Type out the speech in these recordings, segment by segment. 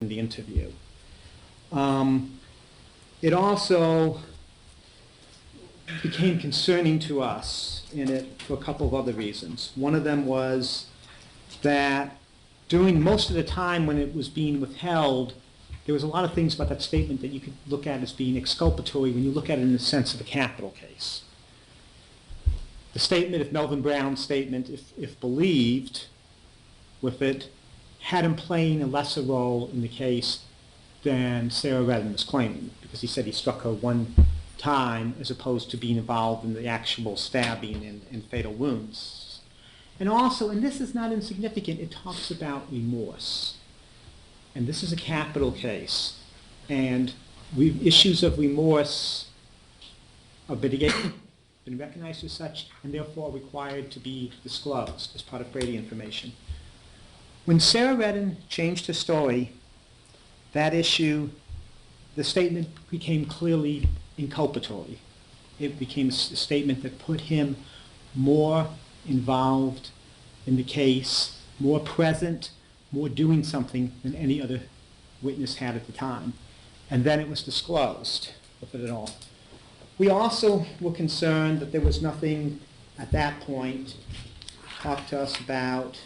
in the interview. It also became concerning to us in it for a couple of other reasons. One of them was that during most of the time when it was being withheld, there was a lot of things about that statement that you could look at as being exculpatory when you look at it in the sense of a capital case. The statement, if Melvin Brown's statement, if believed with it, had him playing a lesser role in the case than Sarah Redden was claiming, because he said he struck her one time as opposed to being involved in the actual stabbing and fatal wounds. And also, and this is not insignificant, it talks about remorse. And this is a capital case. And issues of remorse are been recognized as such and therefore required to be disclosed as part of Brady information. When Sarah Redden changed her story, that issue, the statement became clearly inculpatory. It became a statement that put him more involved in the case, more present, more doing something than any other witness had at the time. And then it was disclosed with it at all. We also were concerned that there was nothing at that point talked to us about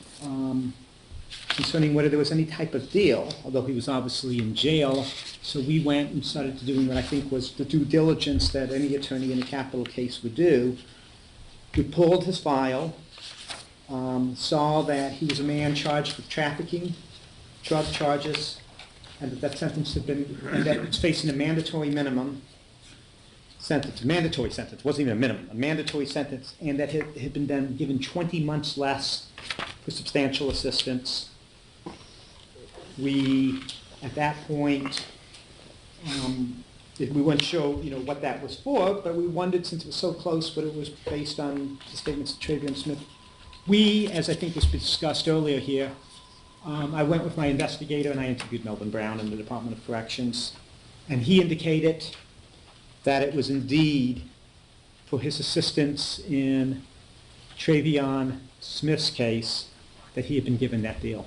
concerning whether there was any type of deal, although he was obviously in jail. So we went and started doing what I think was the due diligence that any attorney in a capital case would do. We pulled his file, saw that he was a man charged with trafficking, drug charges, and that sentence had been, and that was facing a mandatory minimum sentence, a mandatory sentence, wasn't even a minimum, a mandatory sentence, and that had been then given 20 months less for substantial assistance. We, at that point, we weren't sure, what that was for, but we wondered, since it was so close, but it was based on the statements of Travion Smith. We, as I think was discussed earlier here, I went with my investigator and I interviewed Melvin Brown in the Department of Corrections, and he indicated that it was indeed for his assistance in Travion Smith's case that he had been given that deal.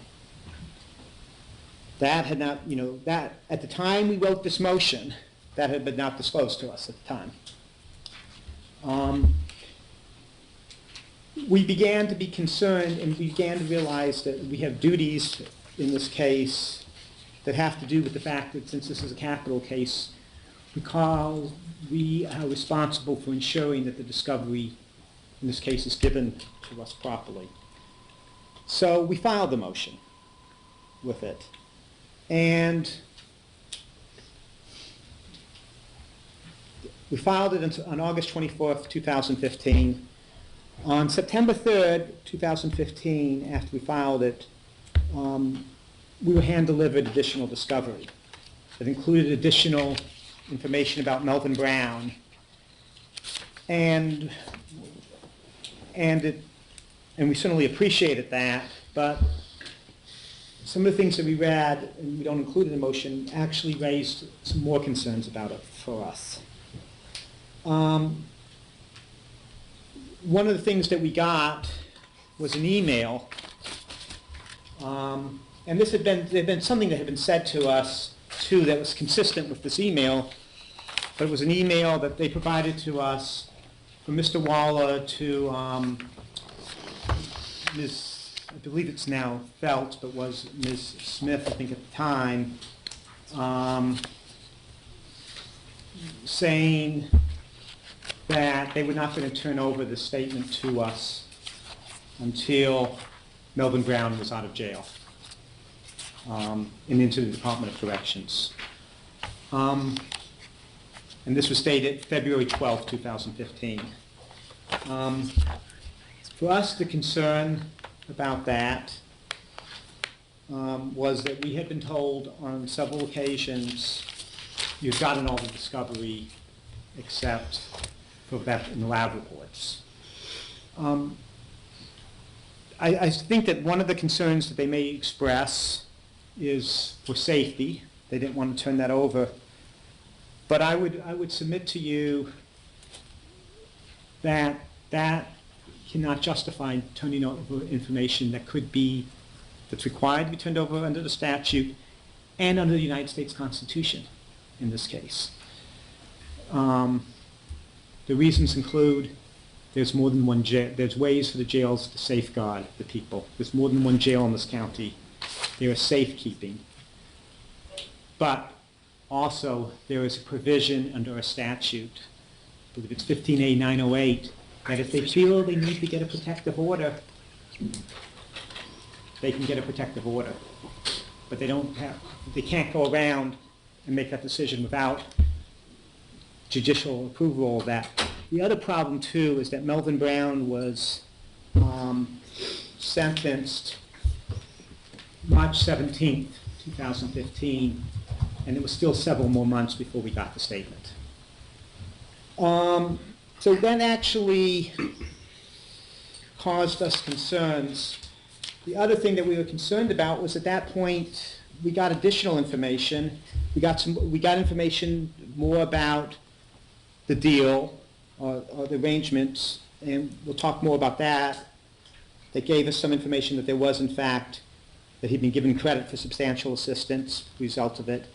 That had not, that at the time we wrote this motion, that had been not disclosed to us at the time. We began to be concerned and we began to realize that we have duties in this case that have to do with the fact that since this is a capital case, because we are responsible for ensuring that the discovery in this case is given to us properly. So we filed the motion with it. And we filed it on August 24th, 2015. On September 3rd, 2015, after we filed it, we were hand-delivered additional discovery that included additional information about Melvin Brown. And we certainly appreciated that, but some of the things that we read, and we don't include in the motion, actually raised some more concerns about it for us. One of the things that we got was an email, and this had been something that had been said to us too that was consistent with this email, but it was an email that they provided to us from Mr. Waller to Ms. I believe it's now Felt, but was Ms. Smith, I think, at the time, saying that they were not going to turn over the statement to us until Melvin Brown was out of jail and into the Department of Corrections. And this was dated February 12, 2015. For us, the concern about that was that we had been told on several occasions, you've gotten all the discovery except for that in the lab reports. I think that one of the concerns that they may express is for safety. They didn't want to turn that over. But I would submit to you that that cannot justify turning over information that's required to be turned over under the statute, and under the United States Constitution in this case. The reasons include there's more than one jail. There's ways for the jails to safeguard the people. There's more than one jail in this county. There is safekeeping. But also there is a provision under a statute, I believe it's 15A 908, that if they feel they need to get a protective order, they can get a protective order. But they can't go around and make that decision without judicial approval of that. The other problem, too, is that Melvin Brown was sentenced March 17th, 2015, and it was still several more months before we got the statement. So that actually caused us concerns. The other thing that we were concerned about was at that point we got additional information. We got information more about the deal or the arrangements, and we'll talk more about that. They gave us some information that there was, in fact, that he'd been given credit for substantial assistance, result of it.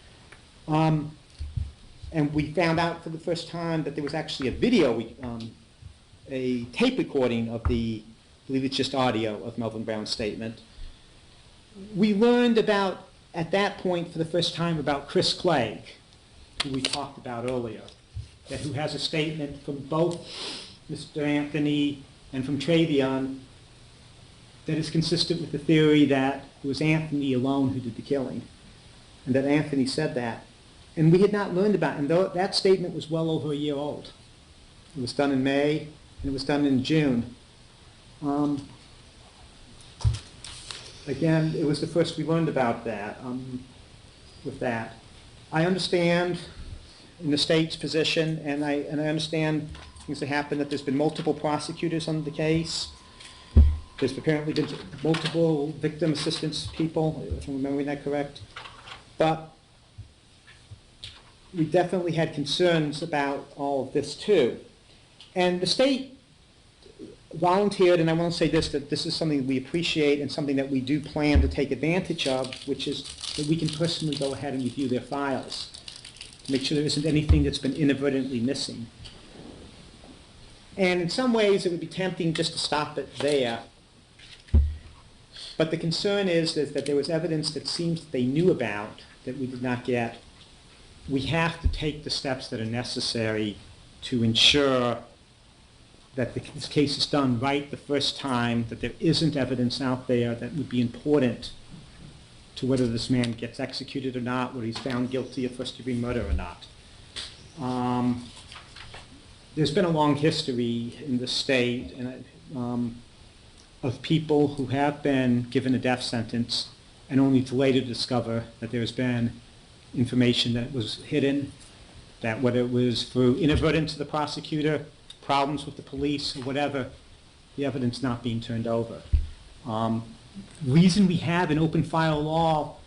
And we found out for the first time that there was actually a video, a tape recording of the, I believe it's just audio, of Melvin Brown's statement. We learned about, at that point for the first time, about Chris Clegg, who we talked about earlier, who has a statement from both Mr. Anthony and from Travion that is consistent with the theory that it was Anthony alone who did the killing, and that Anthony said that. And we had not learned about it, and that statement was well over a year old. It was done in May, and it was done in June. Again, it was the first we learned about that, with that. I understand in the state's position, and I understand things that happen, that there's been multiple prosecutors on the case. There's apparently been multiple victim assistance people, if I'm remembering that correct. But we definitely had concerns about all of this too. And the state volunteered, and I want to say this, that this is something we appreciate and something that we do plan to take advantage of, which is that we can personally go ahead and review their files to make sure there isn't anything that's been inadvertently missing. And in some ways it would be tempting just to stop it there. But the concern is that there was evidence that seems they knew about that we did not get. We have to take the steps that are necessary to ensure that this case is done right the first time, that there isn't evidence out there that would be important to whether this man gets executed or not, whether he's found guilty of first-degree murder or not. There's been a long history in the state of people who have been given a death sentence and only to later discover that there's been information that was hidden, that whether it was through inadvertence of the prosecutor, problems with the police, or whatever, the evidence not being turned over. Reason we have an open file law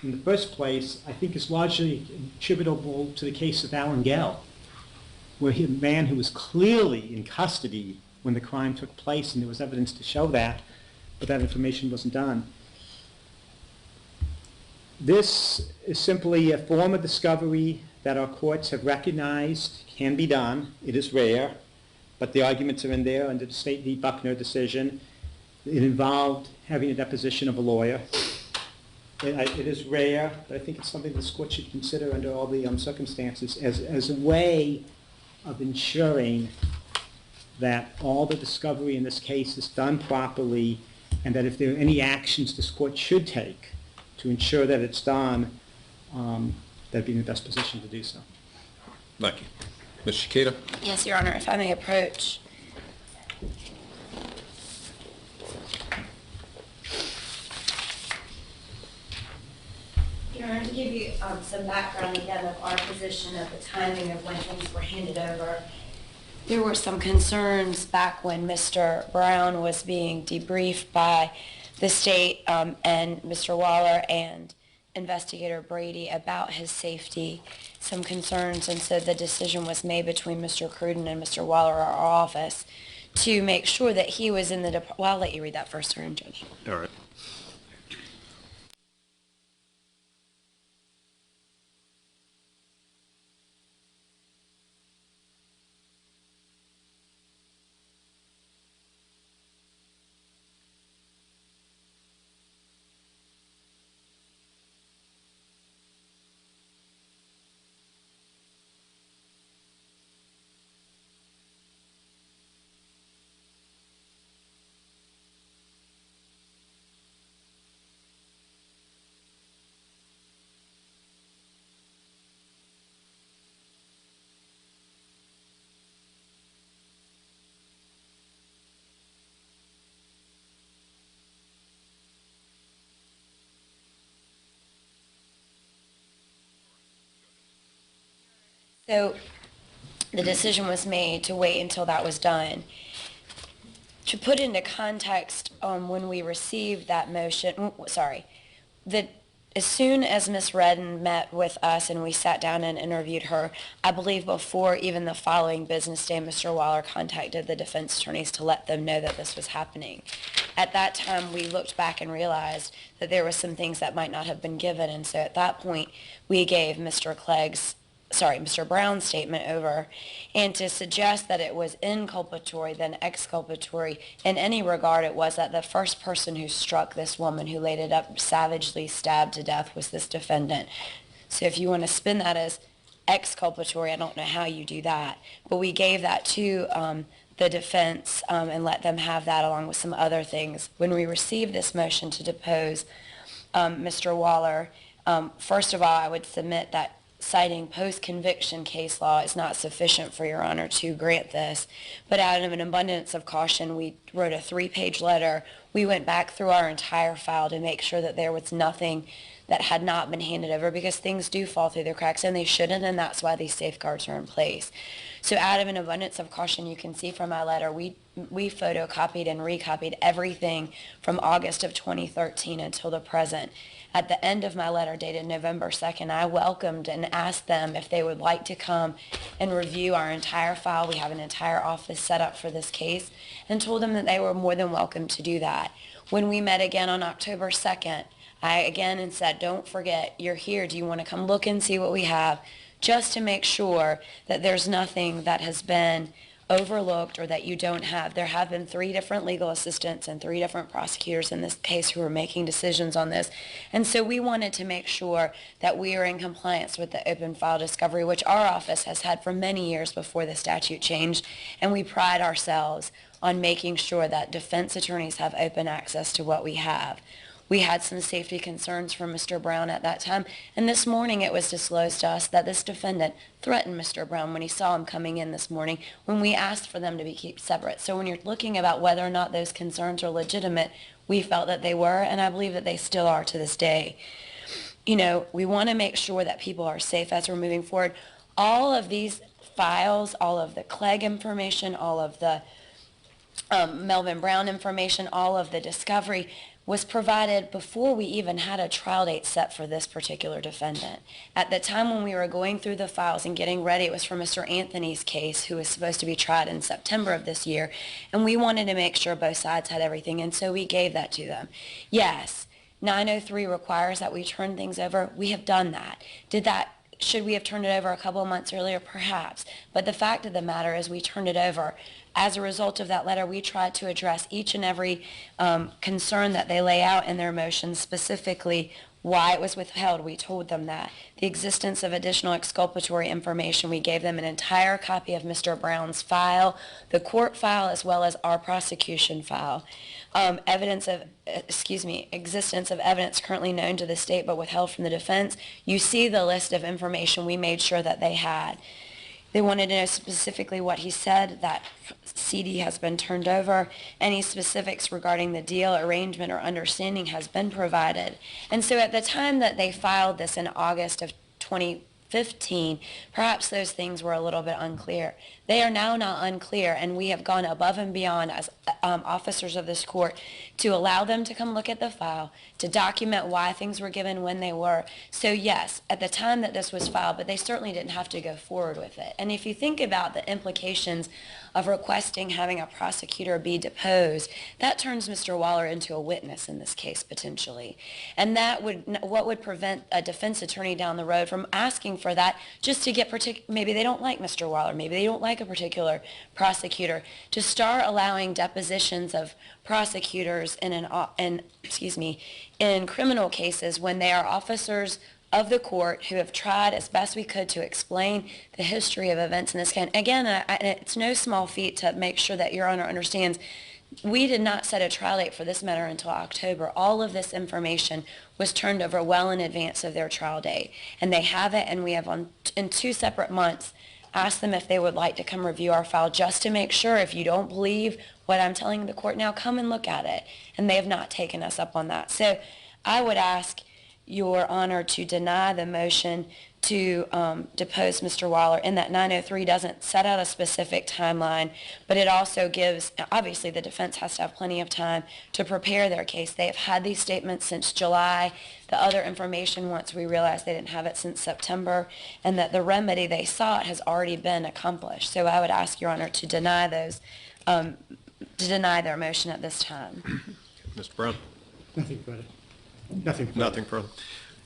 in the first place, I think, is largely attributable to the case of Alan Gell, where a man who was clearly in custody when the crime took place, and there was evidence to show that, but that information wasn't done. This is simply a form of discovery that our courts have recognized can be done. It is rare, but the arguments are in there under the State v. Buckner decision. It involved having a deposition of a lawyer. It is rare, but I think it's something this court should consider under all the circumstances as a way of ensuring that all the discovery in this case is done properly, and that if there are any actions this court should take to ensure that it's done, that'd be in the best position to do so. Thank you. Ms. Shikita? Yes, Your Honor, if I may approach. Your Honor, to give you some background again of our position of the timing of when things were handed over, there were some concerns back when Mr. Brown was being debriefed by the state and Mr. Waller and Investigator Brady about his safety, some concerns, and so the decision was made between Mr. Cruden and Mr. Waller, our office, to make sure that he was in the well, I'll let you read that first, sir, and Judge. All right. So the decision was made to wait until that was done. To put into context, when we received that motion, as soon as Ms. Redden met with us and we sat down and interviewed her, I believe before even the following business day, Mr. Waller contacted the defense attorneys to let them know that this was happening. At that time, we looked back and realized that there were some things that might not have been given, and so at that point, we gave Mr. Brown's statement over, and to suggest that it was inculpatory then exculpatory in any regard, it was that the first person who struck this woman who later up savagely stabbed to death was this defendant. So if you want to spin that as exculpatory, I don't know how you do that, but we gave that to the defense and let them have that along with some other things. When we received this motion to depose Mr. Waller, first of all, I would submit that citing post-conviction case law is not sufficient for Your Honor to grant this. But out of an abundance of caution, we wrote a 3-page letter. We went back through our entire file to make sure that there was nothing that had not been handed over, because things do fall through the cracks, and they shouldn't, and that's why these safeguards are in place. So out of an abundance of caution, you can see from my letter, we photocopied and recopied everything from August of 2013 until the present. At the end of my letter dated November 2nd, I welcomed and asked them if they would like to come and review our entire file. We have an entire office set up for this case, and told them that they were more than welcome to do that. When we met again on October 2nd, I again said, don't forget, you're here. Do you want to come look and see what we have? Just to make sure that there's nothing that has been overlooked or that you don't have. There have been 3 different legal assistants and 3 different prosecutors in this case who are making decisions on this. And so we wanted to make sure that we are in compliance with the open file discovery, which our office has had for many years before the statute changed. And we pride ourselves on making sure that defense attorneys have open access to what we have. We had some safety concerns from Mr. Brown at that time, and this morning it was disclosed to us that this defendant threatened Mr. Brown when he saw him coming in this morning when we asked for them to be kept separate. So when you're looking about whether or not those concerns are legitimate, we felt that they were, and I believe that they still are to this day. You know, we want to make sure that people are safe as we're moving forward. All of these files, all of the Clegg information, all of the Melvin Brown information, all of the discovery was provided before we even had a trial date set for this particular defendant. At the time when we were going through the files and getting ready, it was for Mr. Anthony's case, who was supposed to be tried in September of this year, and we wanted to make sure both sides had everything, and so we gave that to them. Yes, 903 requires that we turn things over. We have done that. Should we have turned it over a couple of months earlier? Perhaps. But the fact of the matter is we turned it over. As a result of that letter, we tried to address each and every concern that they lay out in their motions, specifically why it was withheld. We told them that. The existence of additional exculpatory information, we gave them an entire copy of Mr. Brown's file, the court file, as well as our prosecution file. Existence of evidence currently known to the state but withheld from the defense. You see the list of information we made sure that they had. They wanted to know specifically what he said, that CD has been turned over. Any specifics regarding the deal, arrangement, or understanding has been provided. And so at the time that they filed this in August of 2015, perhaps those things were a little bit unclear. They are now not unclear, and we have gone above and beyond as officers of this court to allow them to come look at the file, to document why things were given when they were. So yes, at the time that this was filed, but they certainly didn't have to go forward with it. And if you think about the implications of requesting having a prosecutor be deposed, that turns Mr. Waller into a witness in this case potentially. And what would prevent a defense attorney down the road from asking for that just to get maybe they don't like Mr. Waller, maybe they don't like a particular prosecutor, to start allowing depositions of prosecutors in criminal cases when they are officers of the court who have tried as best we could to explain the history of events in this case. Again, it's no small feat to make sure that Your Honor understands we did not set a trial date for this matter until October. All of this information was turned over well in advance of their trial date, and they have it, and we have in 2 separate months asked them if they would like to come review our file just to make sure. If you don't believe what I'm telling the court now, come and look at it, and they have not taken us up on that. So I would ask Your Honor to deny the motion to depose Mr. Waller, in that 903 doesn't set out a specific timeline, but it also gives, obviously the defense has to have plenty of time to prepare their case. They have had these statements since July. The other information, once we realized they didn't have it since September, and that the remedy they sought has already been accomplished. So I would ask Your Honor to deny those, to deny their motion at this time. Mr. Brown? Nothing further. Nothing further. Nothing further.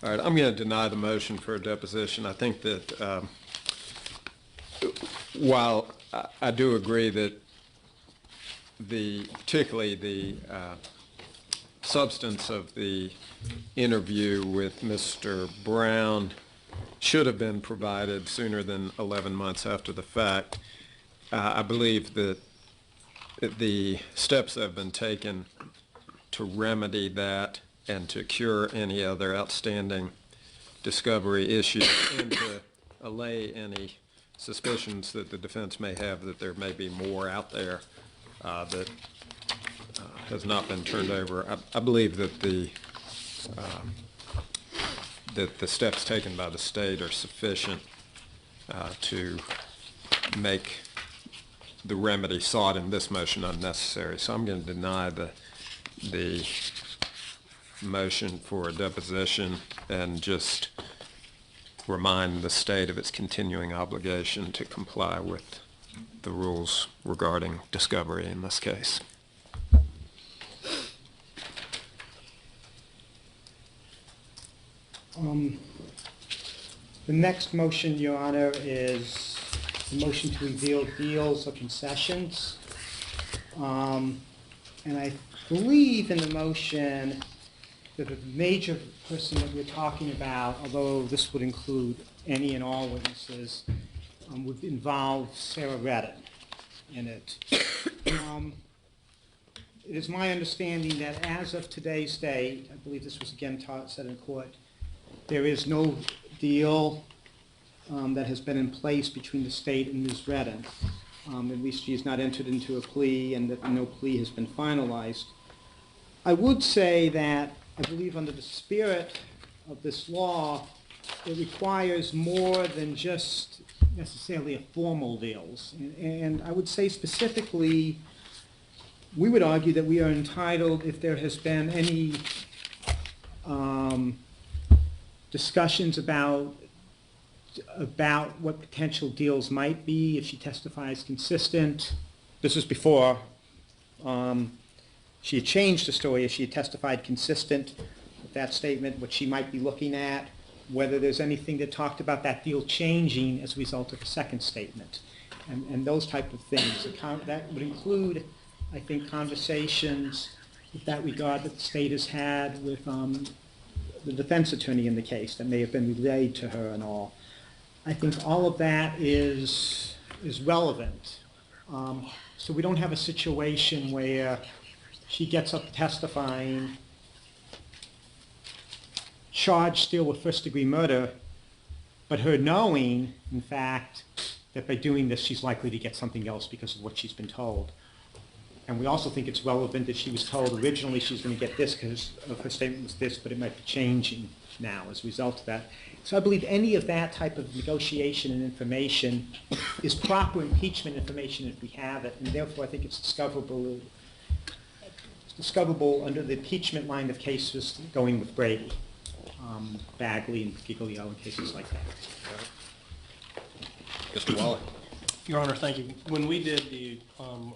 All right, I'm going to deny the motion for a deposition. I think that while I do agree that particularly the substance of the interview with Mr. Brown should have been provided sooner than 11 months after the fact, I believe that the steps that have been taken to remedy that and to cure any other outstanding discovery issues and to allay any suspicions that the defense may have that there may be more out there that has not been turned over. I believe that the steps taken by the state are sufficient to make the remedy sought in this motion unnecessary. So I'm going to deny the motion for a deposition and just remind the state of its continuing obligation to comply with the rules regarding discovery in this case. The next motion, Your Honor, is the motion to reveal deals or concessions. And I believe in the motion that the major person that we're talking about, although this would include any and all witnesses, would involve Sarah Redden in it. It is my understanding that as of today's date, I believe this was again said in court, there is no deal that has been in place between the state and Ms. Redden. At least she has not entered into a plea and that no plea has been finalized. I would say that I believe under the spirit of this law, it requires more than just necessarily a formal deals. And I would say specifically, we would argue that we are entitled, if there has been any discussions about what potential deals might be, if she testifies consistent. This was before she had changed the story, if she had testified consistent with that statement, what she might be looking at, whether there's anything that talked about that deal changing as a result of a second statement, and those type of things. That would include, I think, conversations with that regard that the state has had with the defense attorney in the case that may have been relayed to her and all. I think all of that is relevant. So we don't have a situation where she gets up testifying, charged still with first-degree murder, but her knowing, in fact, that by doing this she's likely to get something else because of what she's been told. And we also think it's relevant that she was told originally she was going to get this because of her statement was this, but it might be changing now as a result of that. So I believe any of that type of negotiation and information is proper impeachment information if we have it, and therefore I think it's discoverable under the impeachment line of cases going with Brady, Bagley and Giglio and cases like that. Mr. Waller. Your Honor, thank you. When we did the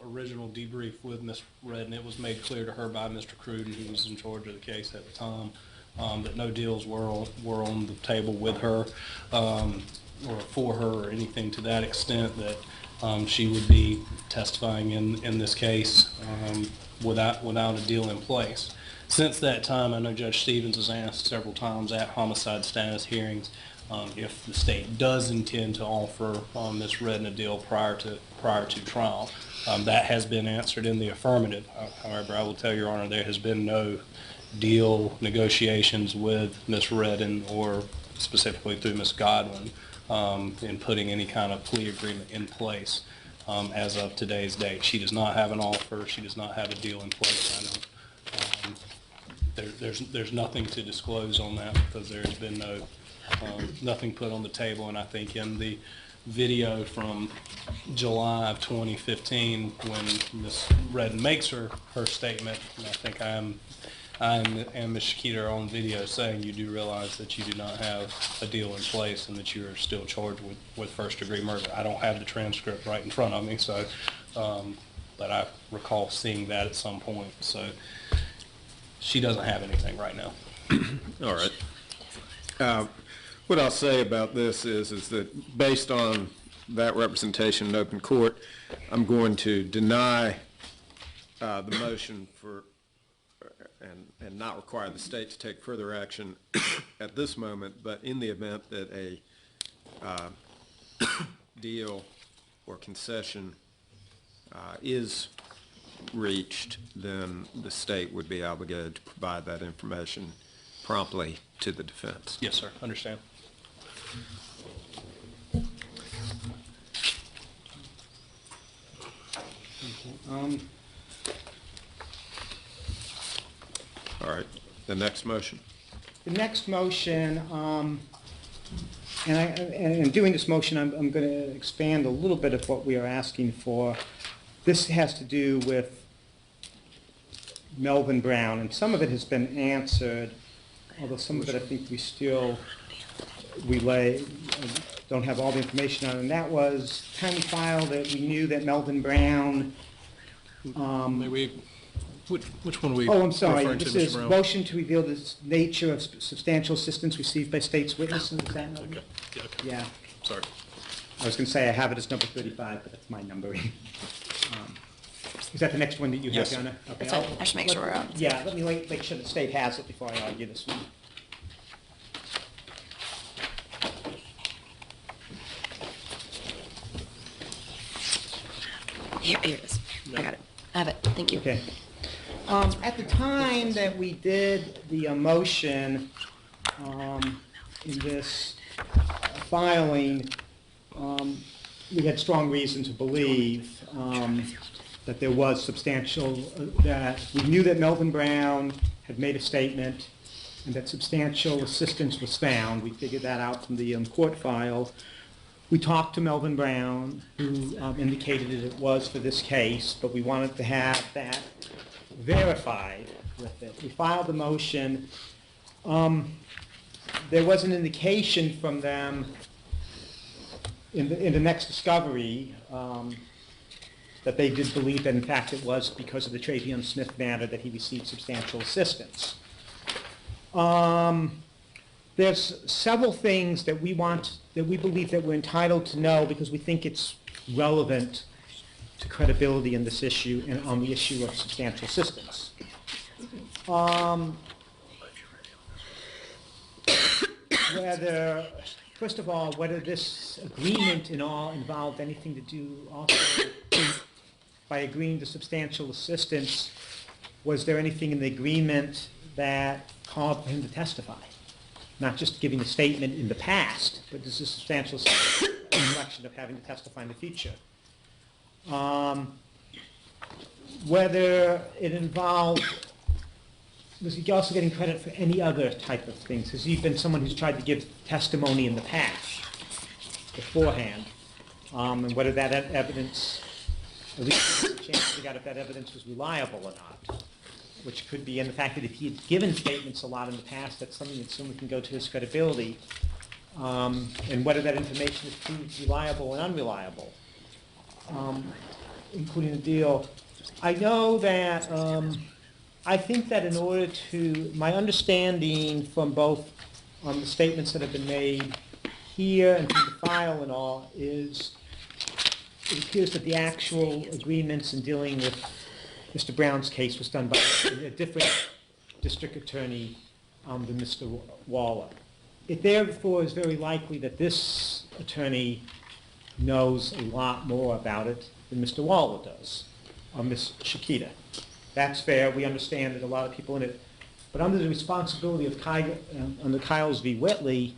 original debrief with Ms. Redden, it was made clear to her by Mr. Cruden, who was in charge of the case at the time, that no deals were on the table with her or for her or anything to that extent, that she would be testifying in this case without a deal in place. Since that time, I know Judge Stevens has asked several times at homicide status hearings if the state does intend to offer Ms. Redden a deal prior to trial. That has been answered in the affirmative. However, I will tell Your Honor, there has been no deal negotiations with Ms. Redden or specifically through Ms. Godwin in putting any kind of plea agreement in place as of today's date. She does not have an offer. She does not have a deal in place. I know there's nothing to disclose on that because there's been nothing put on the table. And I think in the video from July of 2015, when Ms. Redden makes her statement, and I think I and Ms. Shakita are on video saying you do realize that you do not have a deal in place and that you are still charged with first-degree murder. I don't have the transcript right in front of me, so but I recall seeing that at some point. So she doesn't have anything right now. All right. What I'll say about this is that based on that representation in open court, I'm going to deny the motion for and not require the state to take further action at this moment, but in the event that a deal or concession is reached, then the state would be obligated to provide that information promptly to the defense. Yes, sir. Understand. All right. The next motion. The next motion, and in doing this motion, I'm going to expand a little bit of what we are asking for. This has to do with Melvin Brown, and some of it has been answered, although some of it I think we still don't have all the information on. And that was the time we filed it, we knew that Melvin Brown. Which one are we? Oh, I'm sorry. referring to, This Mr. is Brown? motion to reveal the nature of substantial assistance received by state's witnesses. Is that Okay. Yeah, okay. Yeah. Sorry. I was going to say I have it as number 35, but that's my numbering. Is that the next one that you have, Yes. Donna? Okay, That's fine. I should make sure we're on. Yeah, let me make sure the state has it before I argue this one. Here it is. I got it. I have it. Thank you. Okay. At the time that we did the motion in this filing, we had strong reason to believe that there was substantial, that we knew that Melvin Brown had made a statement and that substantial assistance was found. We figured that out from the court file. We talked to Melvin Brown, who indicated that it was for this case, but we wanted to have that verified with it. We filed the motion. There was an indication from them in the next discovery that they did believe that in fact it was because of the Travion Smith matter that he received substantial assistance. There's several things that we believe that we're entitled to know because we think it's relevant to credibility in this issue and on the issue of substantial assistance. First of all, whether this agreement in all involved anything to do also by agreeing to substantial assistance, was there anything in the agreement that called for him to testify? Not just giving a statement in the past, but this is substantial reflection of having to testify in the future. Whether it involved, was he also getting credit for any other type of things? Has he been someone who's tried to give testimony in the past, beforehand? And whether that evidence, at least there's a chance to figure out if that evidence was reliable or not, which could be in the fact that if he had given statements a lot in the past, that's something that someone can go to his credibility, and whether that information is proved reliable and unreliable, including the deal. I know that, I think that in order to, my understanding from both the statements that have been made here and from the file and all is, it appears that the actual agreements in dealing with Mr. Brown's case was done by a different district attorney than Mr. Waller. It therefore is very likely that this attorney knows a lot more about it than Mr. Waller does, or Ms. Shakita. That's fair. We understand that a lot of people in it. But under the responsibility of under Kyles v. Whitley,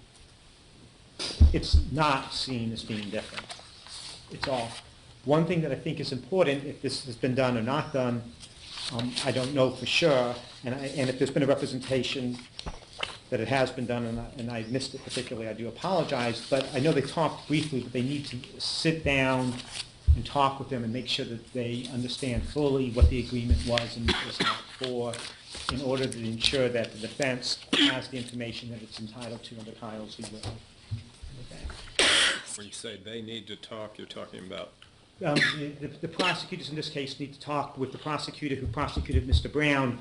it's not seen as being different. It's all. One thing that I think is important, if this has been done or not done, I don't know for sure, and if there's been a representation that it has been done, and I missed it particularly, I do apologize, but I know they talked briefly, but they need to sit down and talk with them and make sure that they understand fully what the agreement was and was not for, in order to ensure that the defense has the information that it's entitled to under Kyle's v. Whitman. When you say they need to talk, you're talking about? The prosecutors in this case need to talk with the prosecutor who prosecuted Mr. Brown,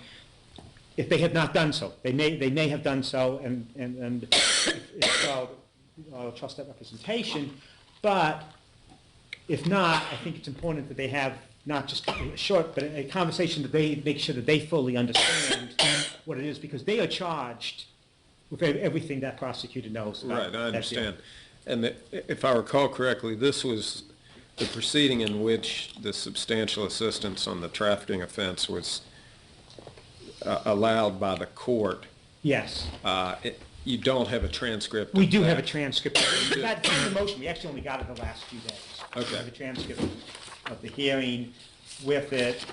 if they have not done so. They may have done so, and if so, I'll trust that representation. But if not, I think it's important that they have not just a short, but a conversation that they make sure that they fully understand what it is, because they are charged with everything that prosecutor knows about. Right, I understand. And if I recall correctly, this was the proceeding in which the substantial assistance on the trafficking offense was allowed by the court. Yes. You don't have a transcript? We do have a transcript. That's in the motion. We actually only got it the last few days. Okay. We have a transcript of the hearing with it.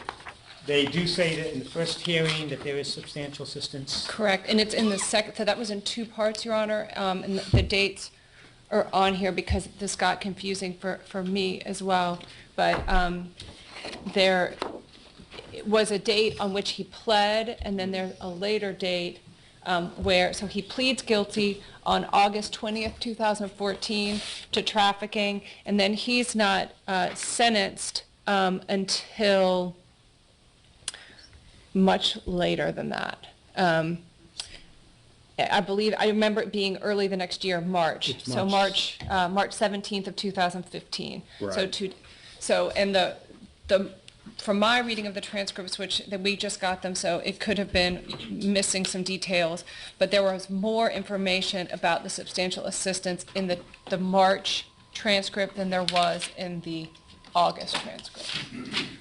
They do say that in the first hearing that there is substantial assistance. Correct, and it's in the second, so that was in two parts, Your Honor, and the dates are on here because this got confusing for me as well. But there was a date on which he pled, and then there's a later date so he pleads guilty on August 20th, 2014 to trafficking, and then he's not sentenced until much later than that. I remember it being early the next year, March. It's So March 17th of 2015. Right. And from my reading of the transcripts, that we just got them, so it could have been missing some details, but there was more information about the substantial assistance in the March transcript than there was in the August transcript.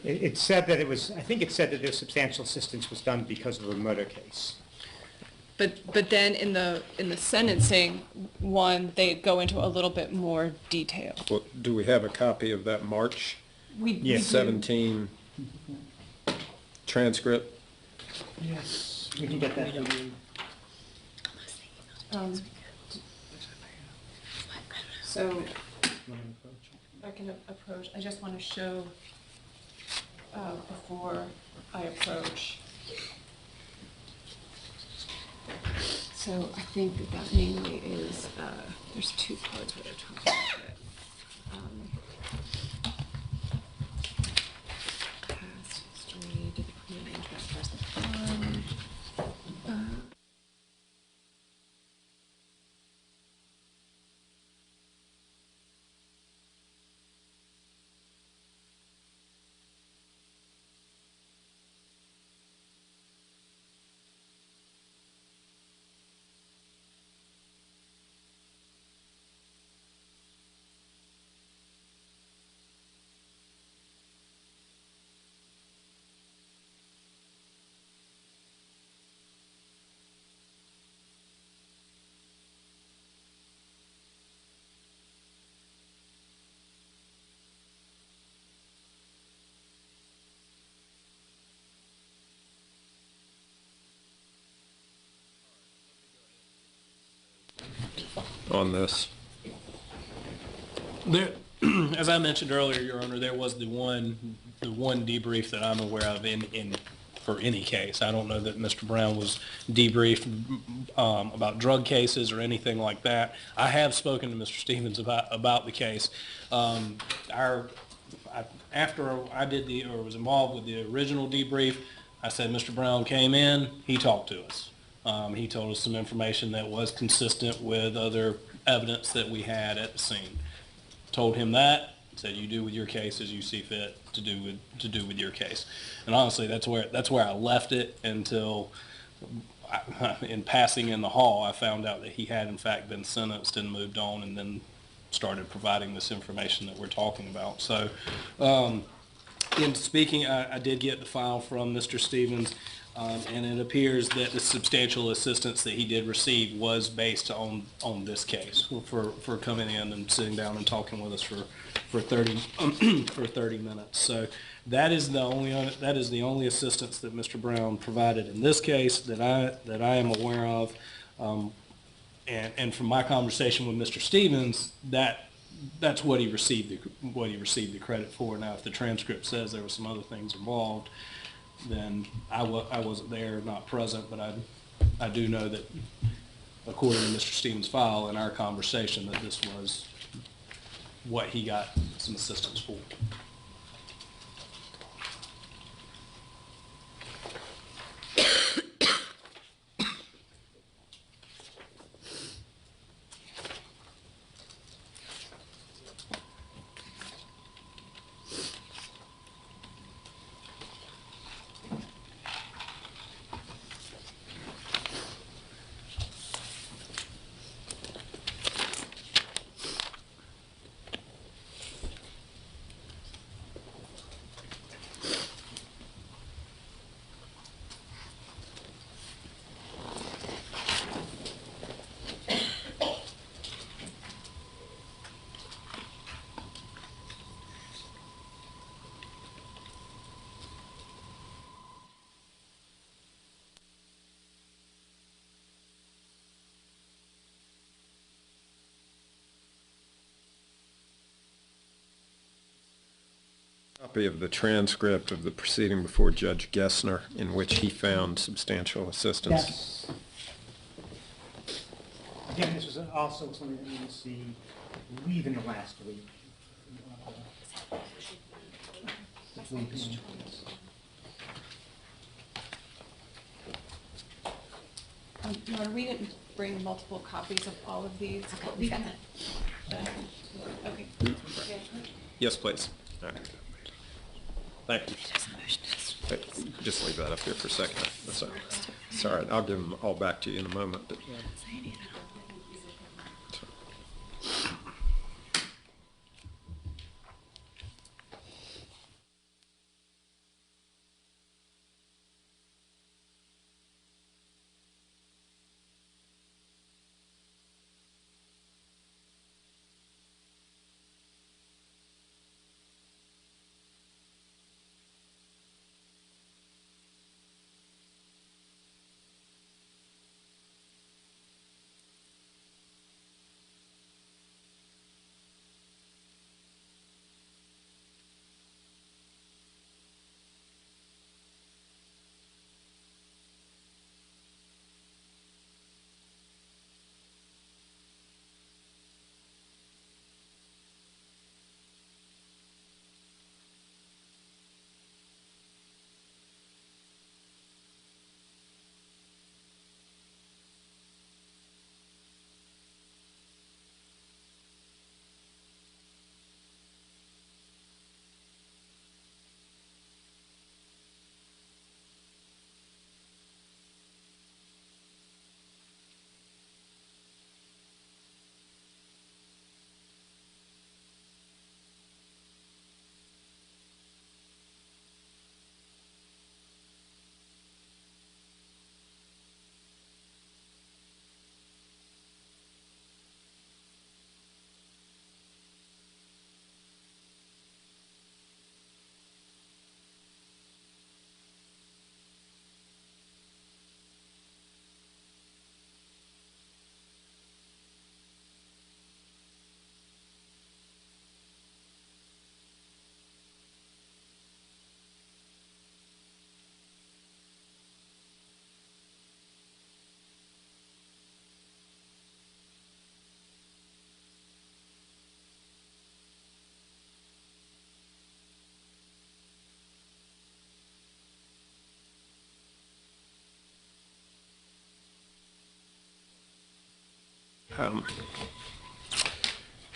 It said that I think it said that their substantial assistance was done because of a murder case. But then in the sentencing one, they go into a little bit more detail. Well, do we have a copy of that March Yes. 17 transcript? Yes. We can get that for you. So I can approach. I just want to show before I approach. So I think that mainly is, there's two parts where they're talking about it. Past history, did the criminal interest press the crime? On this? There, as I mentioned earlier, Your Honor, there was the one debrief that I'm aware of for any case. I don't know that Mr. Brown was debriefed about drug cases or anything like that. I have spoken to Mr. Stevens about the case. After I did was involved with the original debrief, I said Mr. Brown came in, he talked to us. He told us some information that was consistent with other evidence that we had at the scene. Told him that, said you do with your case as you see fit to do with your case. And honestly, that's where I left it until, in passing in the hall, I found out that he had in fact been sentenced and moved on, and then started providing this information that we're talking about. So In speaking, I did get the file from Mr. Stevens, and it appears that the substantial assistance that he did receive was based on this case for coming in and sitting down and talking with us for 30 for 30 minutes. So that is the only assistance that Mr. Brown provided in this case that I am aware of. And from my conversation with Mr. Stevens, that's what he received the credit for. Now, if the transcript says there were some other things involved, then I wasn't there, not present, but I do know that according to Mr. Stevens' file and our conversation, that this was what he got some assistance for. Copy of the transcript of the proceeding before Judge Gessner in which he found substantial assistance. Yes. Again, this was also something that we received, I believe, in the last week. Your Honor, we didn't bring multiple copies of all of these. We got that. Okay. Yes, please. All right. Thank you. Just leave that up here for a second. That's all right. It's all right. I'll give them all back to you in a moment. But,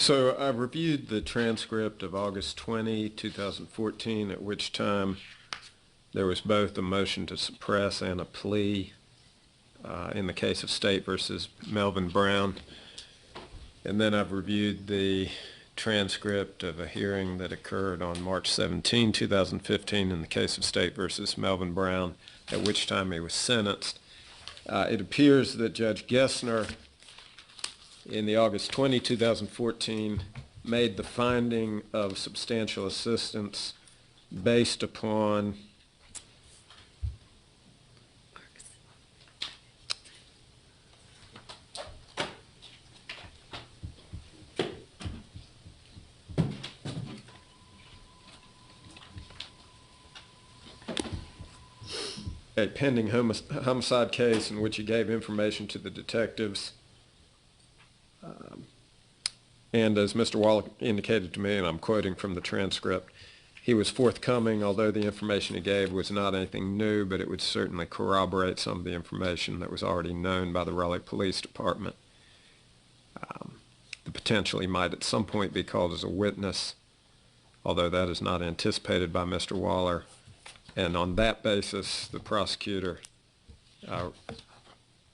So I reviewed the transcript of August 20, 2014, at which time there was both a motion to suppress and a plea in the case of State versus Melvin Brown. And then I've reviewed the transcript of a hearing that occurred on March 17, 2015 in the case of State versus Melvin Brown, at which time he was sentenced. It appears that Judge Gessner, in the August 20, 2014, made the finding of substantial assistance based upon a pending homicide case in which he gave information to the detectives. And as Mr. Waller indicated to me, and I'm quoting from the transcript, he was forthcoming, although the information he gave was not anything new, but it would certainly corroborate some of the information that was already known by the Raleigh Police Department. The potential he might at some point be called as a witness, although that is not anticipated by Mr. Waller. And on that basis, the prosecutor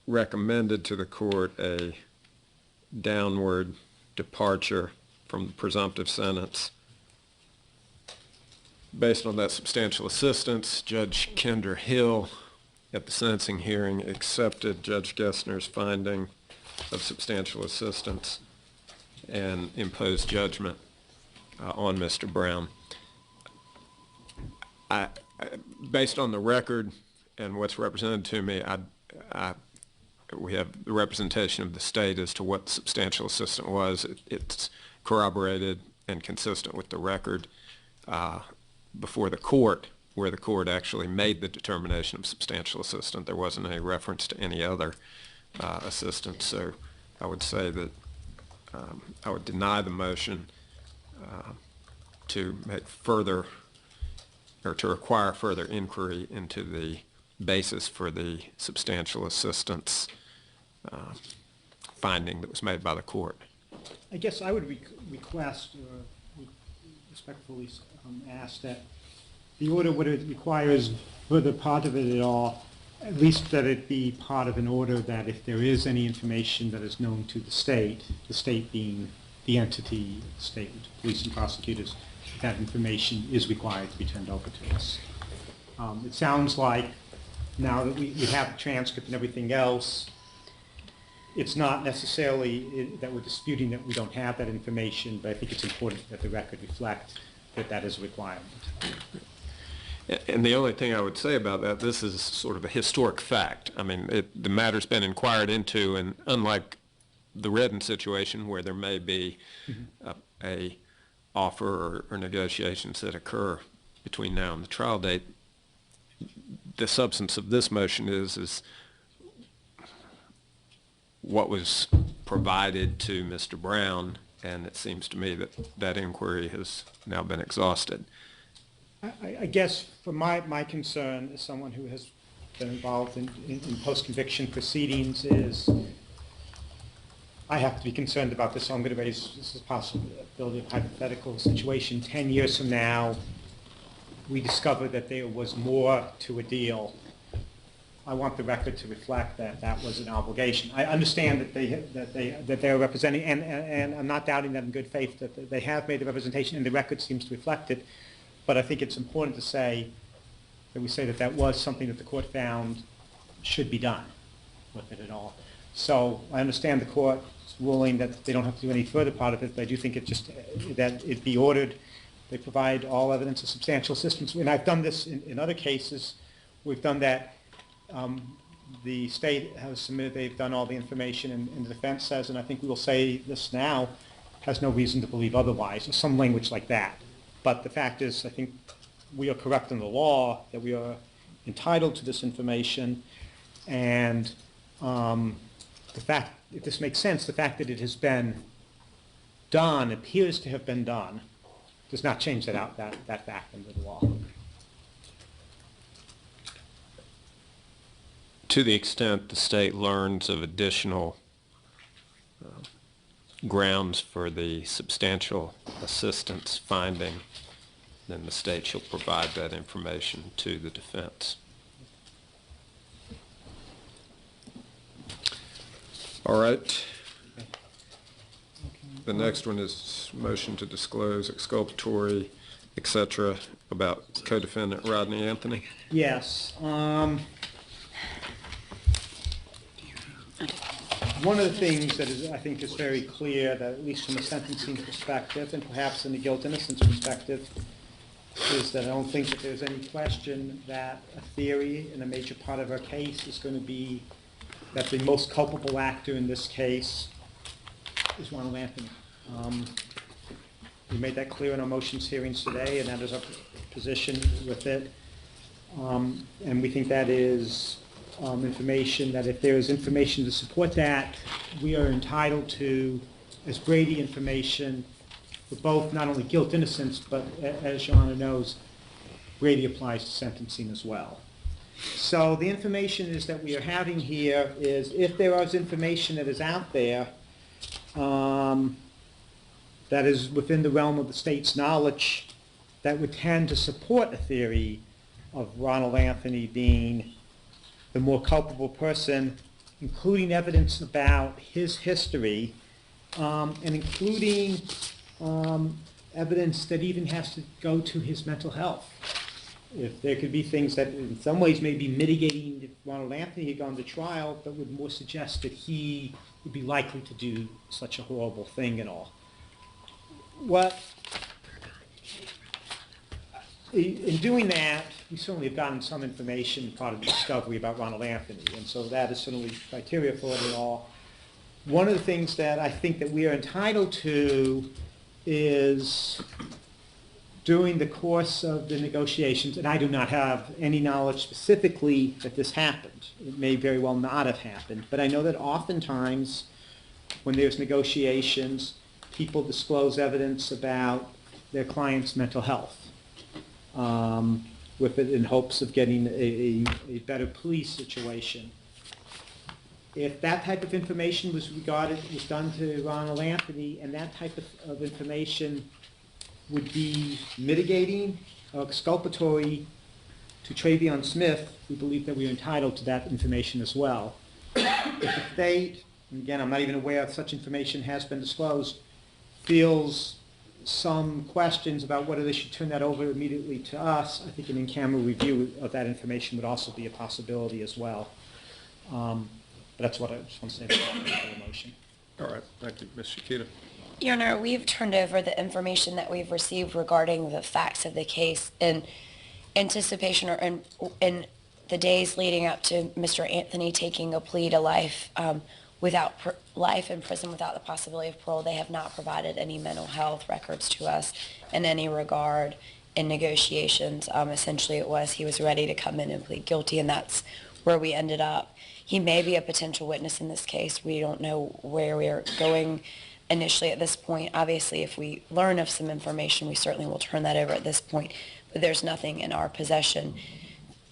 recommended to the court a downward departure from the presumptive sentence. Based on that substantial assistance, Judge Kinder Hill at the sentencing hearing accepted Judge Gessner's finding of substantial assistance and imposed judgment on Mr. Brown. Based on the record and what's represented to me, we have the representation of the state as to what substantial assistance was. It's corroborated and consistent with the record before the court, where the court actually made the determination of substantial assistance. There wasn't any reference to any other assistance, so I would say that I would deny the motion to make further, or to require further inquiry into the basis for the substantial assistance finding that was made by the court. I guess I would request, or respectfully ask, that the order, what it requires, further part of it at all, at least that it be part of an order that if there is any information that is known to the state being the entity, the state, police and prosecutors, that information is required to be turned over to us. It sounds like now that we have the transcript and everything else, it's not necessarily that we're disputing that we don't have that information, but I think it's important that the record reflect that that is a requirement. And the only thing I would say about that, this is sort of a historic fact. I mean, the matter's been inquired into, and unlike the Redden situation where there may be a offer or negotiations that occur between now and the trial date, the substance of this motion is what was provided to Mr. Brown, and it seems to me that that inquiry has now been exhausted. I guess for my concern as someone who has been involved in post-conviction proceedings is I have to be concerned about this, so I'm going to raise this as a possibility of hypothetical situation. 10 years from now, we discover that there was more to a deal. I want the record to reflect that that was an obligation. I understand that they are representing, and I'm not doubting that in good faith that they have made the representation, and the record seems to reflect it. But I think it's important to say that we say that that was something that the court found should be done with it at all. So I understand the court's ruling that they don't have to do any further part of it, but I do think it just that it be ordered. They provide all evidence of substantial assistance. And I've done this in other cases. We've done that. The state has submitted, they've done all the information, and the defense says, and I think we will say this now, has no reason to believe otherwise, or some language like that. But the fact is, I think we are correct in the law that we are entitled to this information, and the fact, if this makes sense, the fact that it has been done, appears to have been done, does not change that fact under the law. To the extent the state learns of additional grounds for the substantial assistance finding, then the state shall provide that information to the defense. All right. Okay. The next one is motion to disclose exculpatory, et cetera, about co-defendant Rodney Anthony. Yes. One of the things that is, I think, is very clear, that at least from a sentencing perspective, and perhaps in the guilt-innocence perspective, is that I don't think that there's any question that a theory and a major part of our case is going to be that the most culpable actor in this case is Ronald Anthony. We made that clear in our motions hearings today, and that is our position with it. And we think that is information, that if there is information to support that, we are entitled to, as Brady information, for both not only guilt innocence, but as Your Honor knows, Brady applies to sentencing as well. So the information is that we are having here is, if there is information that is out there that is within the realm of the state's knowledge, that would tend to support a theory of Ronald Anthony being the more culpable person, including evidence about his history, and including evidence that even has to go to his mental health. If there could be things that in some ways may be mitigating if Ronald Anthony had gone to trial, but would more suggest that he would be likely to do such a horrible thing and all. In doing that, we certainly have gotten some information, part of the discovery about Ronald Anthony, and so that is certainly criteria for it and all. One of the things that I think that we are entitled to is, during the course of the negotiations, and I do not have any knowledge specifically that this happened. It may very well not have happened, but I know that oftentimes when there's negotiations, people disclose evidence about their client's mental health, with it in hopes of getting a better police situation. If that type of information was done to Ronald Anthony, and that type of information would be mitigating or exculpatory to Travion Smith, we believe that we are entitled to that information as well. If the state, and again, I'm not even aware if such information has been disclosed, feels some questions about whether they should turn that over immediately to us, I think an in-camera review of that information would also be a possibility as well. But that's what I just want to say about the motion. All right, thank you. Ms. Shikita. Your Honor, we've turned over the information that we've received regarding the facts of the case in anticipation, or in the days leading up to Mr. Anthony taking a plea to life life in prison without the possibility of parole. They have not provided any mental health records to us in any regard in negotiations. Essentially, he was ready to come in and plead guilty, and that's where we ended up. He may be a potential witness in this case. We don't know where we are going initially at this point. Obviously, if we learn of some information, we certainly will turn that over at this point, but there's nothing in our possession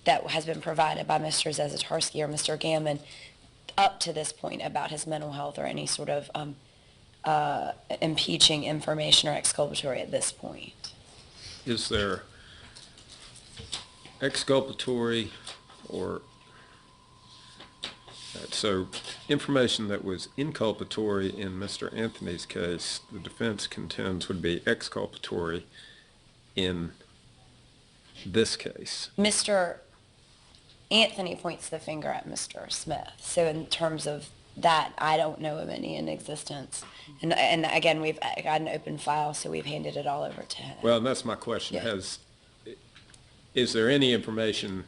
that has been provided by Mr. Zezatarsky or Mr. Gammon up to this point about his mental health or any sort of impeaching information or exculpatory at this point. Is there exculpatory or so information that was inculpatory in Mr. Anthony's case, the defense contends would be exculpatory in this case? Mr. Anthony points the finger at Mr. Smith. So in terms of that, I don't know of any in existence. And again, we've got an open file, so we've handed it all over to him. Well, and that's my question. Yeah. Is there any information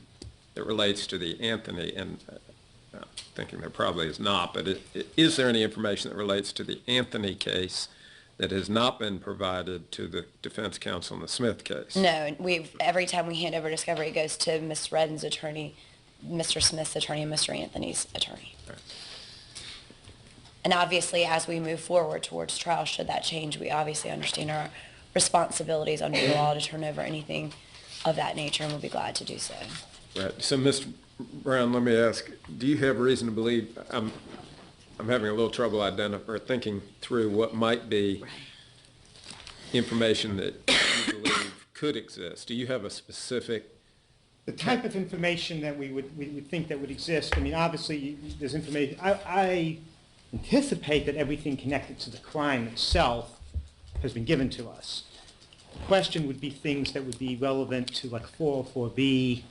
that relates to the Anthony, and I'm thinking there probably is not, but is there any information that relates to the Anthony case that has not been provided to the defense counsel in the Smith case? No, every time we hand over discovery, it goes to Ms. Redden's attorney, Mr. Smith's attorney, and Mr. Anthony's attorney. Right. And obviously, as we move forward towards trial, should that change, we obviously understand our responsibilities under the law to turn over anything of that nature, and we'll be glad to do so. Right. So, Mr. Brown, let me ask, do you have reason to believe, I'm having a little trouble thinking through what might be information that you believe could exist. Do you have a specific? The type of information that we would think that would exist, I mean, obviously, there's information. I anticipate that everything connected to the crime itself has been given to us. The question would be things that would be relevant to like 404B.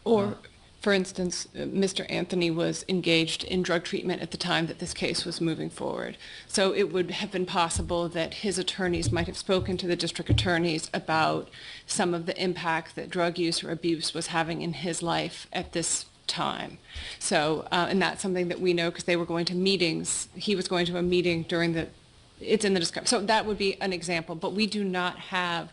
Or, for instance, Mr. Anthony was engaged in drug treatment at the time that this case was moving forward. So it would have been possible that his attorneys might have spoken to the district attorneys about some of the impact that drug use or abuse was having in his life at this time. So, and that's something that we know because they were going to meetings. He was going to a meeting during the, it's in the description. So that would be an example, but we do not have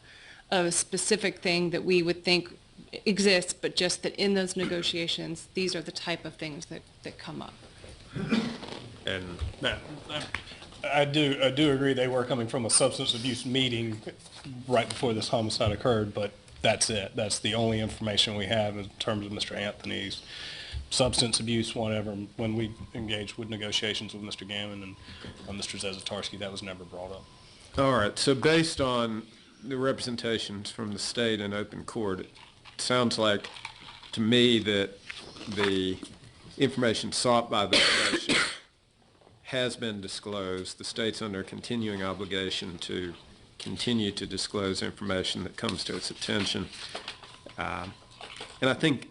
a specific thing that we would think exists, but just that in those negotiations, these are the type of things that come up. And I do agree they were coming from a substance abuse meeting right before this homicide occurred, but that's it. That's the only information we have in terms of Mr. Anthony's substance abuse, whatever. When we engaged with negotiations with Mr. Gammon and Mr. Zezatarsky, that was never brought up. all right, so based on the representations from the state in open court, it sounds like to me that the information sought by the probation has been disclosed. The state's under a continuing obligation to continue to disclose information that comes to its attention. And I think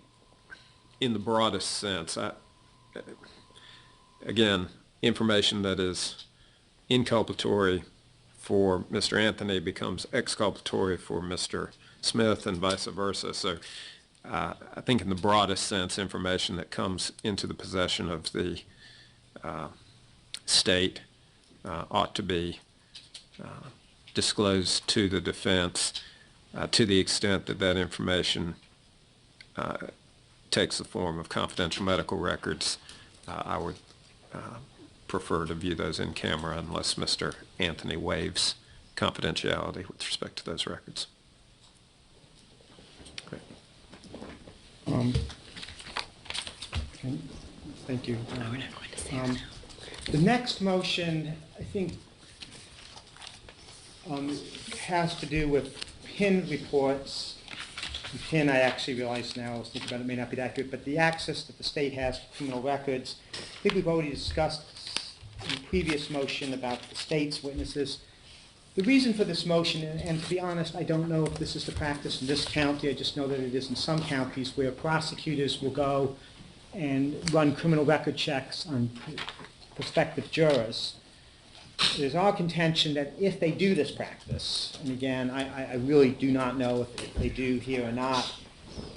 in the broadest sense, again, information that is inculpatory for Mr. Anthony becomes exculpatory for Mr. Smith and vice versa. So I think in the broadest sense, information that comes into the possession of the state ought to be disclosed to the defense to the extent that that information takes the form of confidential medical records. I would prefer to view those in camera unless Mr. Anthony waives confidentiality with respect to those records. Okay. Thank you. The next motion, I think, has to do with PIN reports. And PIN, I actually realize now, I was thinking about it, may not be accurate, but the access that the state has to criminal records. I think we've already discussed in the previous motion about the state's witnesses. The reason for this motion, and to be honest, I don't know if this is the practice in this county, I just know that it is in some counties where prosecutors will go and run criminal record checks on prospective jurors. It is our contention that if they do this practice, and again, I really do not know if they do here or not,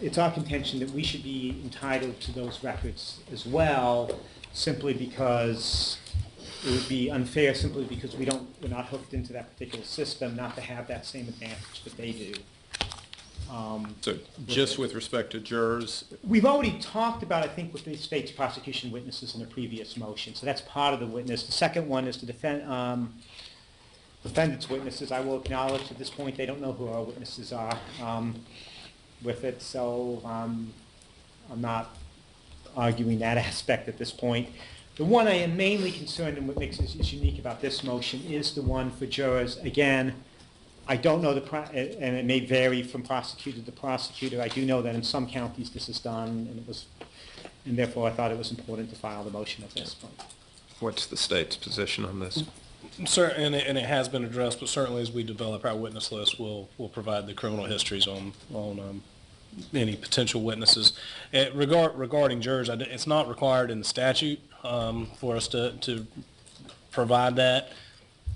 it's our contention that we should be entitled to those records as well, simply because it would be unfair, simply because we're not hooked into that particular system, not to have that same advantage that they do. So just with respect to jurors, we've already talked about, I think, with the state's prosecution witnesses in the previous motion, so that's part of the witness. The second one is the defendant's witnesses. I will acknowledge at this point they don't know who our witnesses are with it, so I'm not arguing that aspect at this point. The one I am mainly concerned and what makes this unique about this motion is the one for jurors. Again, I don't know and it may vary from prosecutor to prosecutor. I do know that in some counties this is done, and therefore I thought it was important to file the motion at this point. what's the state's position on this? Sir, and it has been addressed, but certainly as we develop our witness list, we'll provide the criminal histories on any potential witnesses. Regarding jurors, it's not required in the statute for us to provide that.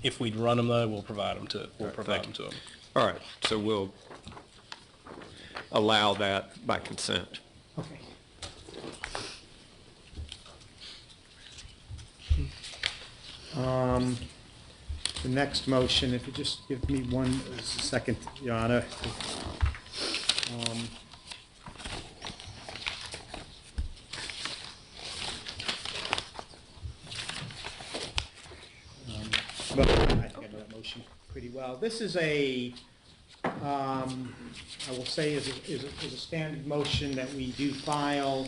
If we'd run them, though, we'll provide them to them. All right, so we'll allow that by consent. Okay. The next motion, if you just give me 1 second, Your Honor. Well, I think I know that motion pretty well. This is I will say is a standard motion that we do file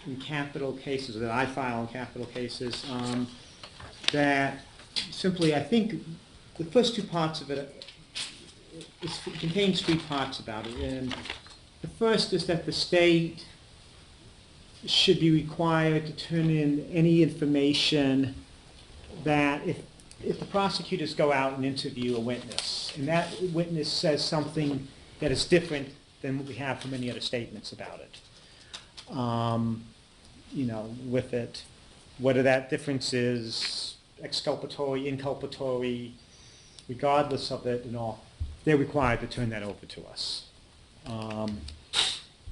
in capital cases, or that I file in capital cases, that simply, I think the first 2 parts of it, it contains 3 parts about it. And the first is that the state should be required to turn in any information that if the prosecutors go out and interview a witness, and that witness says something that is different than what we have from any other statements about it, with it, whether that difference is exculpatory, inculpatory, regardless of it and all, they're required to turn that over to us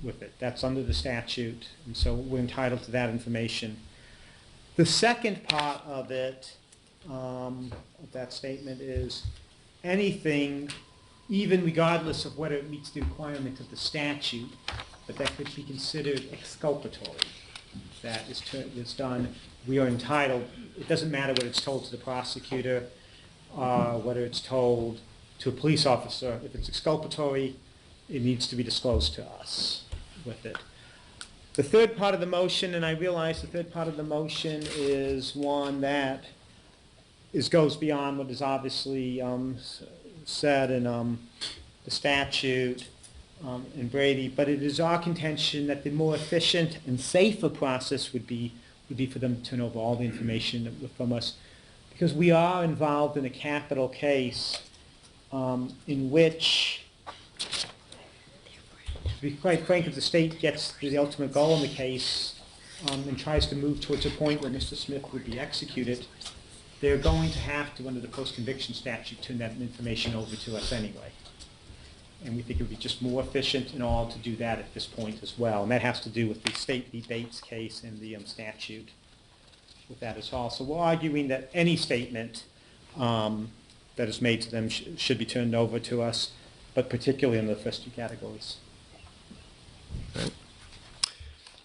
with it. That's under the statute, and so we're entitled to that information. The second part of it, of that statement, is anything, even regardless of whether it meets the requirement of the statute, but that could be considered exculpatory, that is done, we are entitled, it doesn't matter whether it's told to the prosecutor, whether it's told to a police officer, if it's exculpatory, it needs to be disclosed to us with it. The third part of the motion, and I realize the third part of the motion is one that goes beyond what is obviously said in the statute in Brady, but it is our contention that the more efficient and safer process would be for them to turn over all the information from us, because we are involved in a capital case in which, to be quite frank, if the state gets the ultimate goal in the case and tries to move towards a point where Mr. Smith would be executed, they're going to have to, under the post-conviction statute, turn that information over to us anyway. And we think it would be just more efficient and all to do that at this point as well. And that has to do with the State v. Bates case and the statute with that as well. So we're arguing that any statement that is made to them should be turned over to us, but particularly in the first two categories. Okay.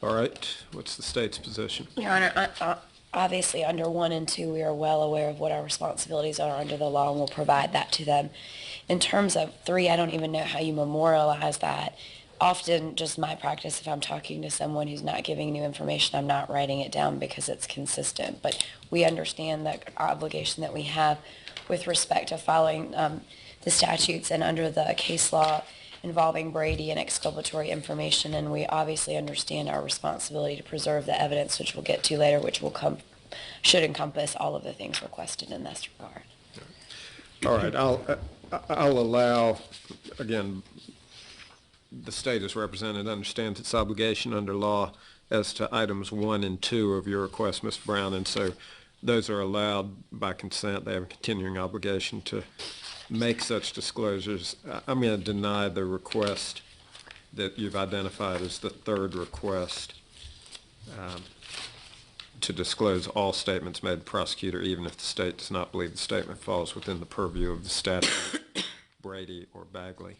All right. What's the state's position? Your Honor, obviously under 1 and 2, we are well aware of what our responsibilities are under the law, and we'll provide that to them. In terms of 3, I don't even know how you memorialize that. Often, just my practice, if I'm talking to someone who's not giving new information, I'm not writing it down because it's consistent. But we understand the obligation that we have with respect to following the statutes and under the case law involving Brady and exculpatory information, and we obviously understand our responsibility to preserve the evidence, which we'll get to later, which should encompass all of the things requested in this regard. All right, I'll allow, again, the state as represented understands its obligation under law as to items 1 and 2 of your request, Mr. Brown, and so those are allowed by consent. They have a continuing obligation to make such disclosures. I'm going to deny the request that you've identified as the third request to disclose all statements made to the prosecutor, even if the state does not believe the statement falls within the purview of the statute, Brady or Bagley.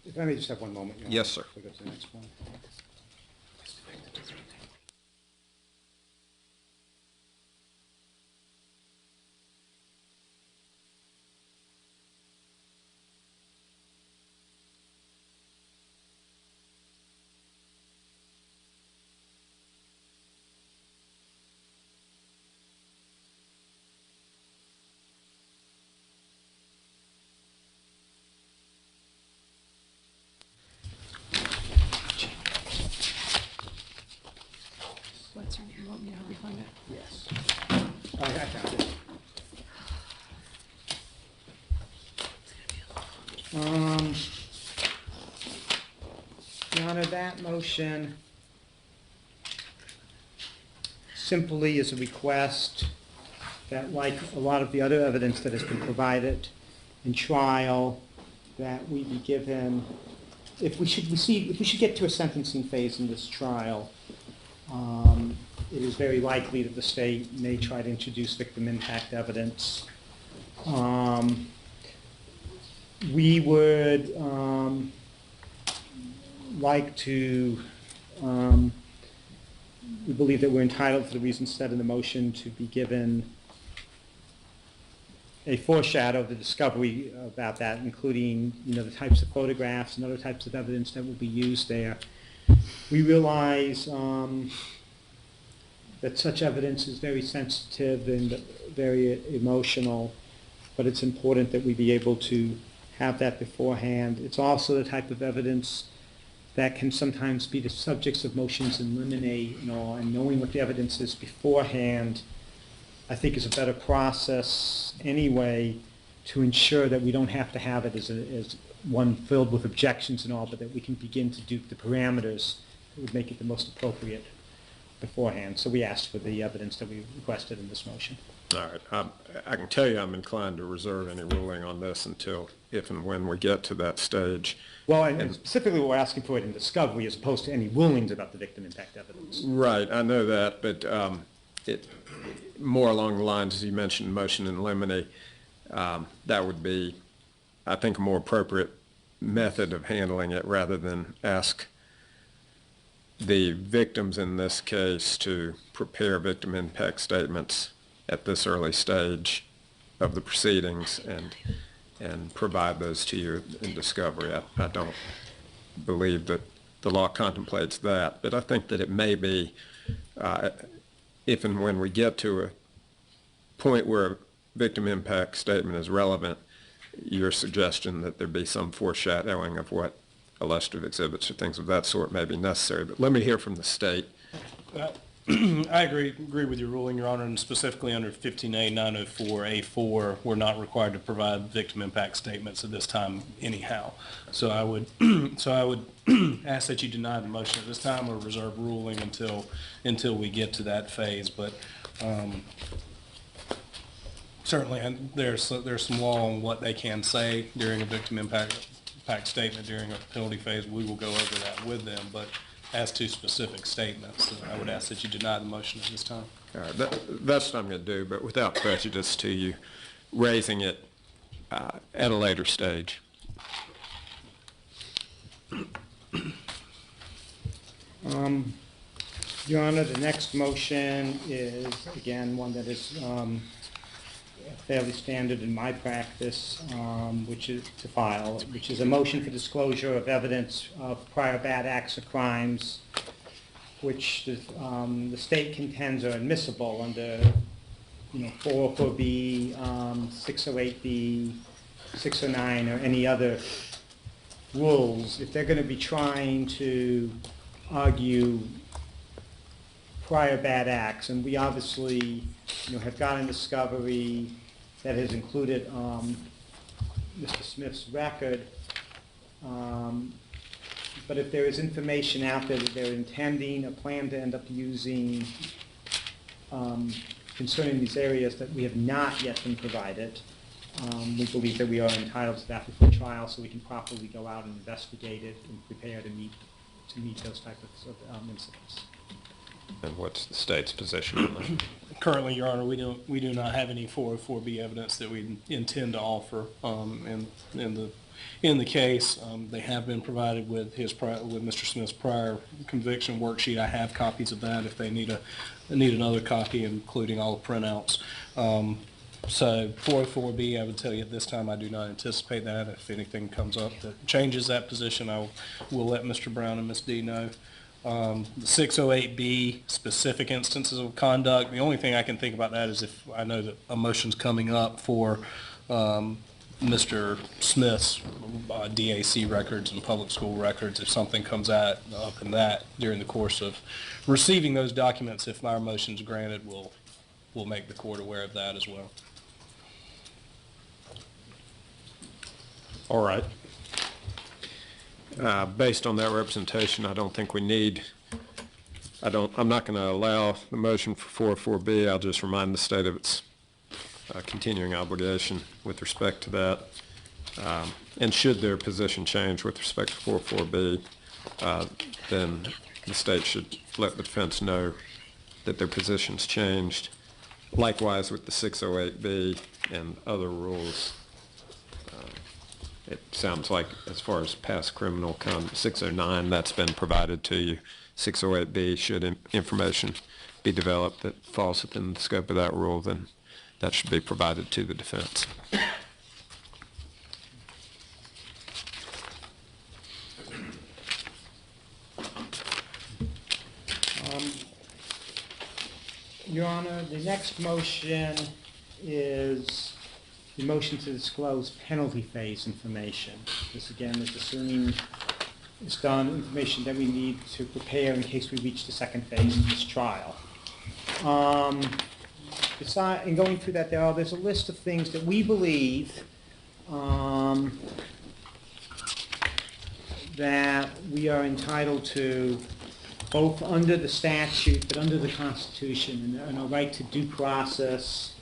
If I may just have one moment. Yes, sir. Before we go to the next one. What's her name? You want me to help you find it? Yes. I found it. Your Honor, that motion simply is a request that, like a lot of the other evidence that has been provided in trial, that we be given, if we should get to a sentencing phase in this trial, it is very likely that the state may try to introduce victim impact evidence. We would like to, we believe that we're entitled, for the reasons said in the motion, to be given a foreshadow of the discovery about that, including, the types of photographs and other types of evidence that will be used there. We realize that such evidence is very sensitive and very emotional, but it's important that we be able to have that beforehand. It's also the type of evidence that can sometimes be the subjects of motions in limine and all, and knowing what the evidence is beforehand, I think is a better process anyway to ensure that we don't have to have it as one filled with objections and all, but that we can begin to do the parameters that would make it the most appropriate beforehand. So we asked for the evidence that we requested in this motion. All right. I can tell you I'm inclined to reserve any ruling on this until if and when we get to that stage. Well, and specifically we're asking for it in discovery as opposed to any rulings about the victim impact evidence. Right, I know that, but it more along the lines, as you mentioned, motion in limine, that would be, I think, a more appropriate method of handling it rather than ask the victims in this case to prepare victim impact statements at this early stage of the proceedings and provide those to you in discovery. I don't believe that the law contemplates that, but I think that it may be, if and when we get to a point where a victim impact statement is relevant, your suggestion that there be some foreshadowing of what illustrative exhibits or things of that sort may be necessary. But let me hear from the state. I agree with your ruling, Your Honor, and specifically under 15A 904A4, we're not required to provide victim impact statements at this time anyhow. So I would ask that you deny the motion at this time or reserve ruling until we get to that phase. But certainly, and there's some law on what they can say during a victim impact statement during a penalty phase. We will go over that with them, but as to specific statements, I would ask that you deny the motion at this time. All right, that's what I'm going to do, but without prejudice to you raising it at a later stage. Your Honor, the next motion is, again, one that is fairly standard in my practice, which is to file, which is a motion for disclosure of evidence of prior bad acts or crimes, which the state contends are admissible under, 404B, 608B, 609, or any other rules. If they're going to be trying to argue prior bad acts, and we obviously, have gotten discovery that has included Mr. Smith's record, but if there is information out there that they're intending or plan to end up using concerning these areas that we have not yet been provided, we believe that we are entitled to that before trial, so we can properly go out and investigate it and prepare to meet those types of incidents. And what's the state's position on that? Currently, Your Honor, we do not have any 404B evidence that we intend to offer in the case. They have been provided with Mr. Smith's prior conviction worksheet. I have copies of that if they need another copy, including all the printouts. So 404B, I would tell you at this time I do not anticipate that. If anything comes up that changes that position, we'll let Mr. Brown and Ms. D know. The 608B, specific instances of conduct, the only thing I can think about that is if I know that a motion's coming up for Mr. Smith's DAC records and public school records, if something comes up in that during the course of receiving those documents, if our motion's granted, we'll make the court aware of that as well. All right. Based on that representation, I don't think we need, I'm not going to allow the motion for 404B. I'll just remind the state of its continuing obligation with respect to that. And should their position change with respect to 404B, then the state should let the defense know that their position's changed. Likewise with the 608B and other rules. It sounds like as far as past criminal conduct, 609, that's been provided to you. 608B, should information be developed that falls within the scope of that rule, then that should be provided to the defense. Your Honor, the next motion is the motion to disclose penalty phase information. This again is assuming is done, information that we need to prepare in case we reach the second phase of this trial. In going through that, there's a list of things that we believe that we are entitled to, both under the statute but under the Constitution, and our right to due process,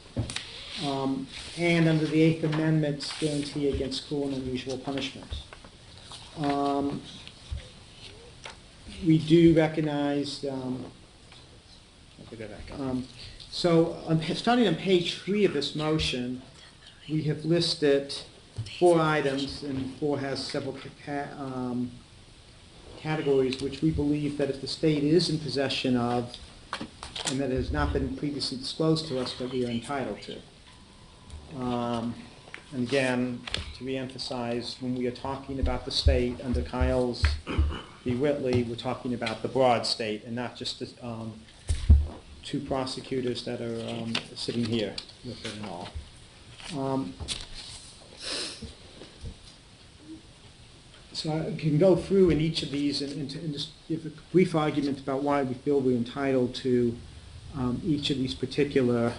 and under the Eighth Amendment's guarantee against cruel and unusual punishment. We do recognize, starting on page 3 of this motion, we have listed 4 items, and 4 has several categories which we believe that if the state is in possession of, and that has not been previously disclosed to us, that we are entitled to. And again, to reemphasize, when we are talking about the state under Kyle's v. Whitley, we're talking about the broad state and not just the 2 prosecutors that are sitting here with it and all. So I can go through in each of these and just give a brief argument about why we feel we're entitled to each of these particular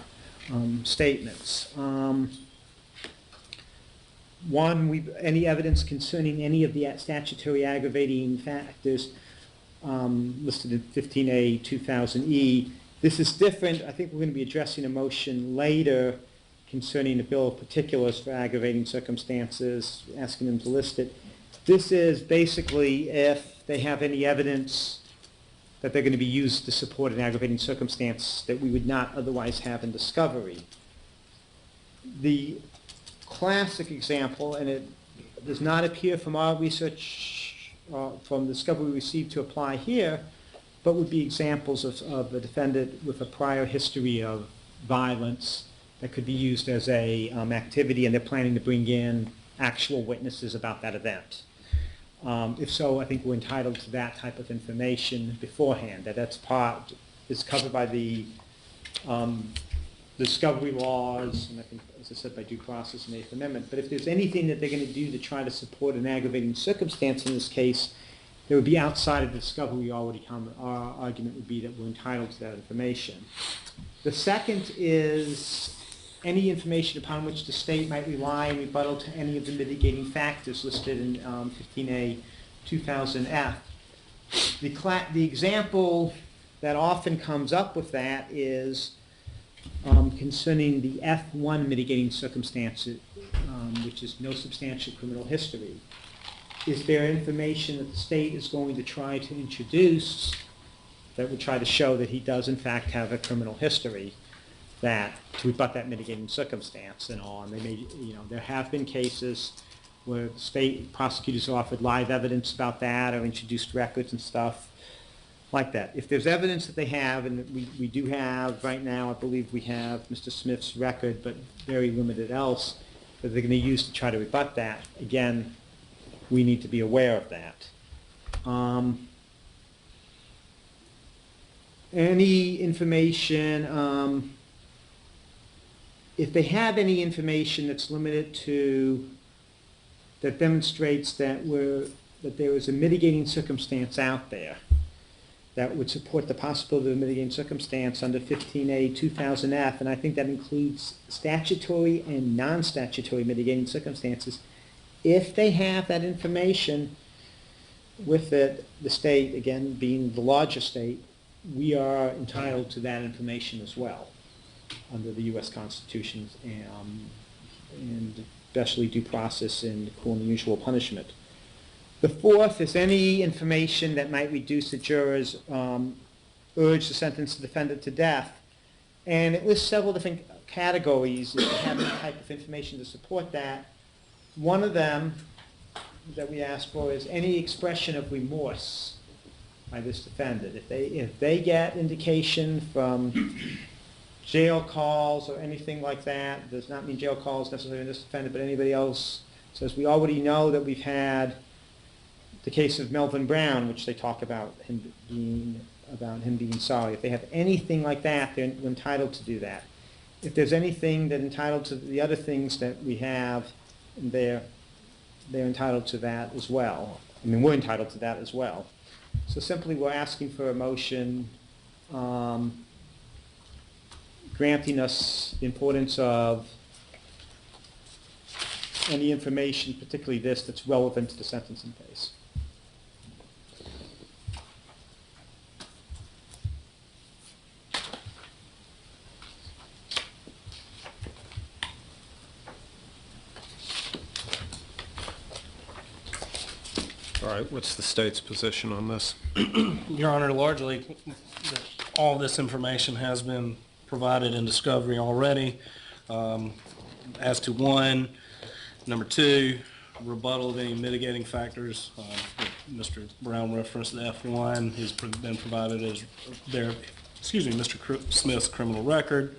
statements. One, any evidence concerning any of the statutory aggravating factors listed in 15A 2000E. This is different. I think we're going to be addressing a motion later concerning the bill of particulars for aggravating circumstances, asking them to list it. This is basically if they have any evidence that they're going to be used to support an aggravating circumstance that we would not otherwise have in discovery. The classic example, and it does not appear from our research, from the discovery we received to apply here, but would be examples of a defendant with a prior history of violence that could be used as a activity, and they're planning to bring in actual witnesses about that event. If so, I think we're entitled to that type of information beforehand. That's part is covered by the discovery laws, and I think, as I said, by due process and Eighth Amendment. But if there's anything that they're going to do to try to support an aggravating circumstance in this case, that would be outside of the discovery already come. Our argument would be that we're entitled to that information. The second is any information upon which the state might rely in rebuttal to any of the mitigating factors listed in 15A 2000F. The example that often comes up with that is concerning the F1 mitigating circumstance, which is no substantial criminal history. Is there information that the state is going to try to introduce that would try to show that he does in fact have a criminal history, that to rebut that mitigating circumstance and all? And they may, there have been cases where state prosecutors offered live evidence about that or introduced records and stuff like that. If there's evidence that they have, and we do have right now, I believe we have Mr. Smith's record, but very limited else, that they're going to use to try to rebut that, again, we need to be aware of that. Any information, if they have any information that's limited to, that demonstrates that there is a mitigating circumstance out there that would support the possibility of a mitigating circumstance under 15A 2000F, and I think that includes statutory and non-statutory mitigating circumstances. If they have that information with it, the state, again, being the larger state, we are entitled to that information as well under the U.S. Constitution, and especially due process and cruel and unusual punishment. The fourth is any information that might reduce the jurors, urge to sentence the defendant to death. And it lists several different categories if they have any type of information to support that. One of them that we ask for is any expression of remorse by this defendant. If they get indication from jail calls or anything like that, does not mean jail calls necessarily in this defendant, but anybody else says, we already know that we've had the case of Melvin Brown, which they talk about him being sorry. If they have anything like that, they're entitled to do that. If there's anything that entitled to the other things that we have, they're entitled to that as well. I mean, we're entitled to that as well. So simply, we're asking for a motion granting us the importance of any information, particularly this, that's relevant to the sentencing phase. All right, what's the state's position on this? Your Honor, largely, all this information has been provided in discovery already. As to one, number two, rebuttal of any mitigating factors. Mr. Brown referenced the F1 has been provided as Mr. Smith's criminal record.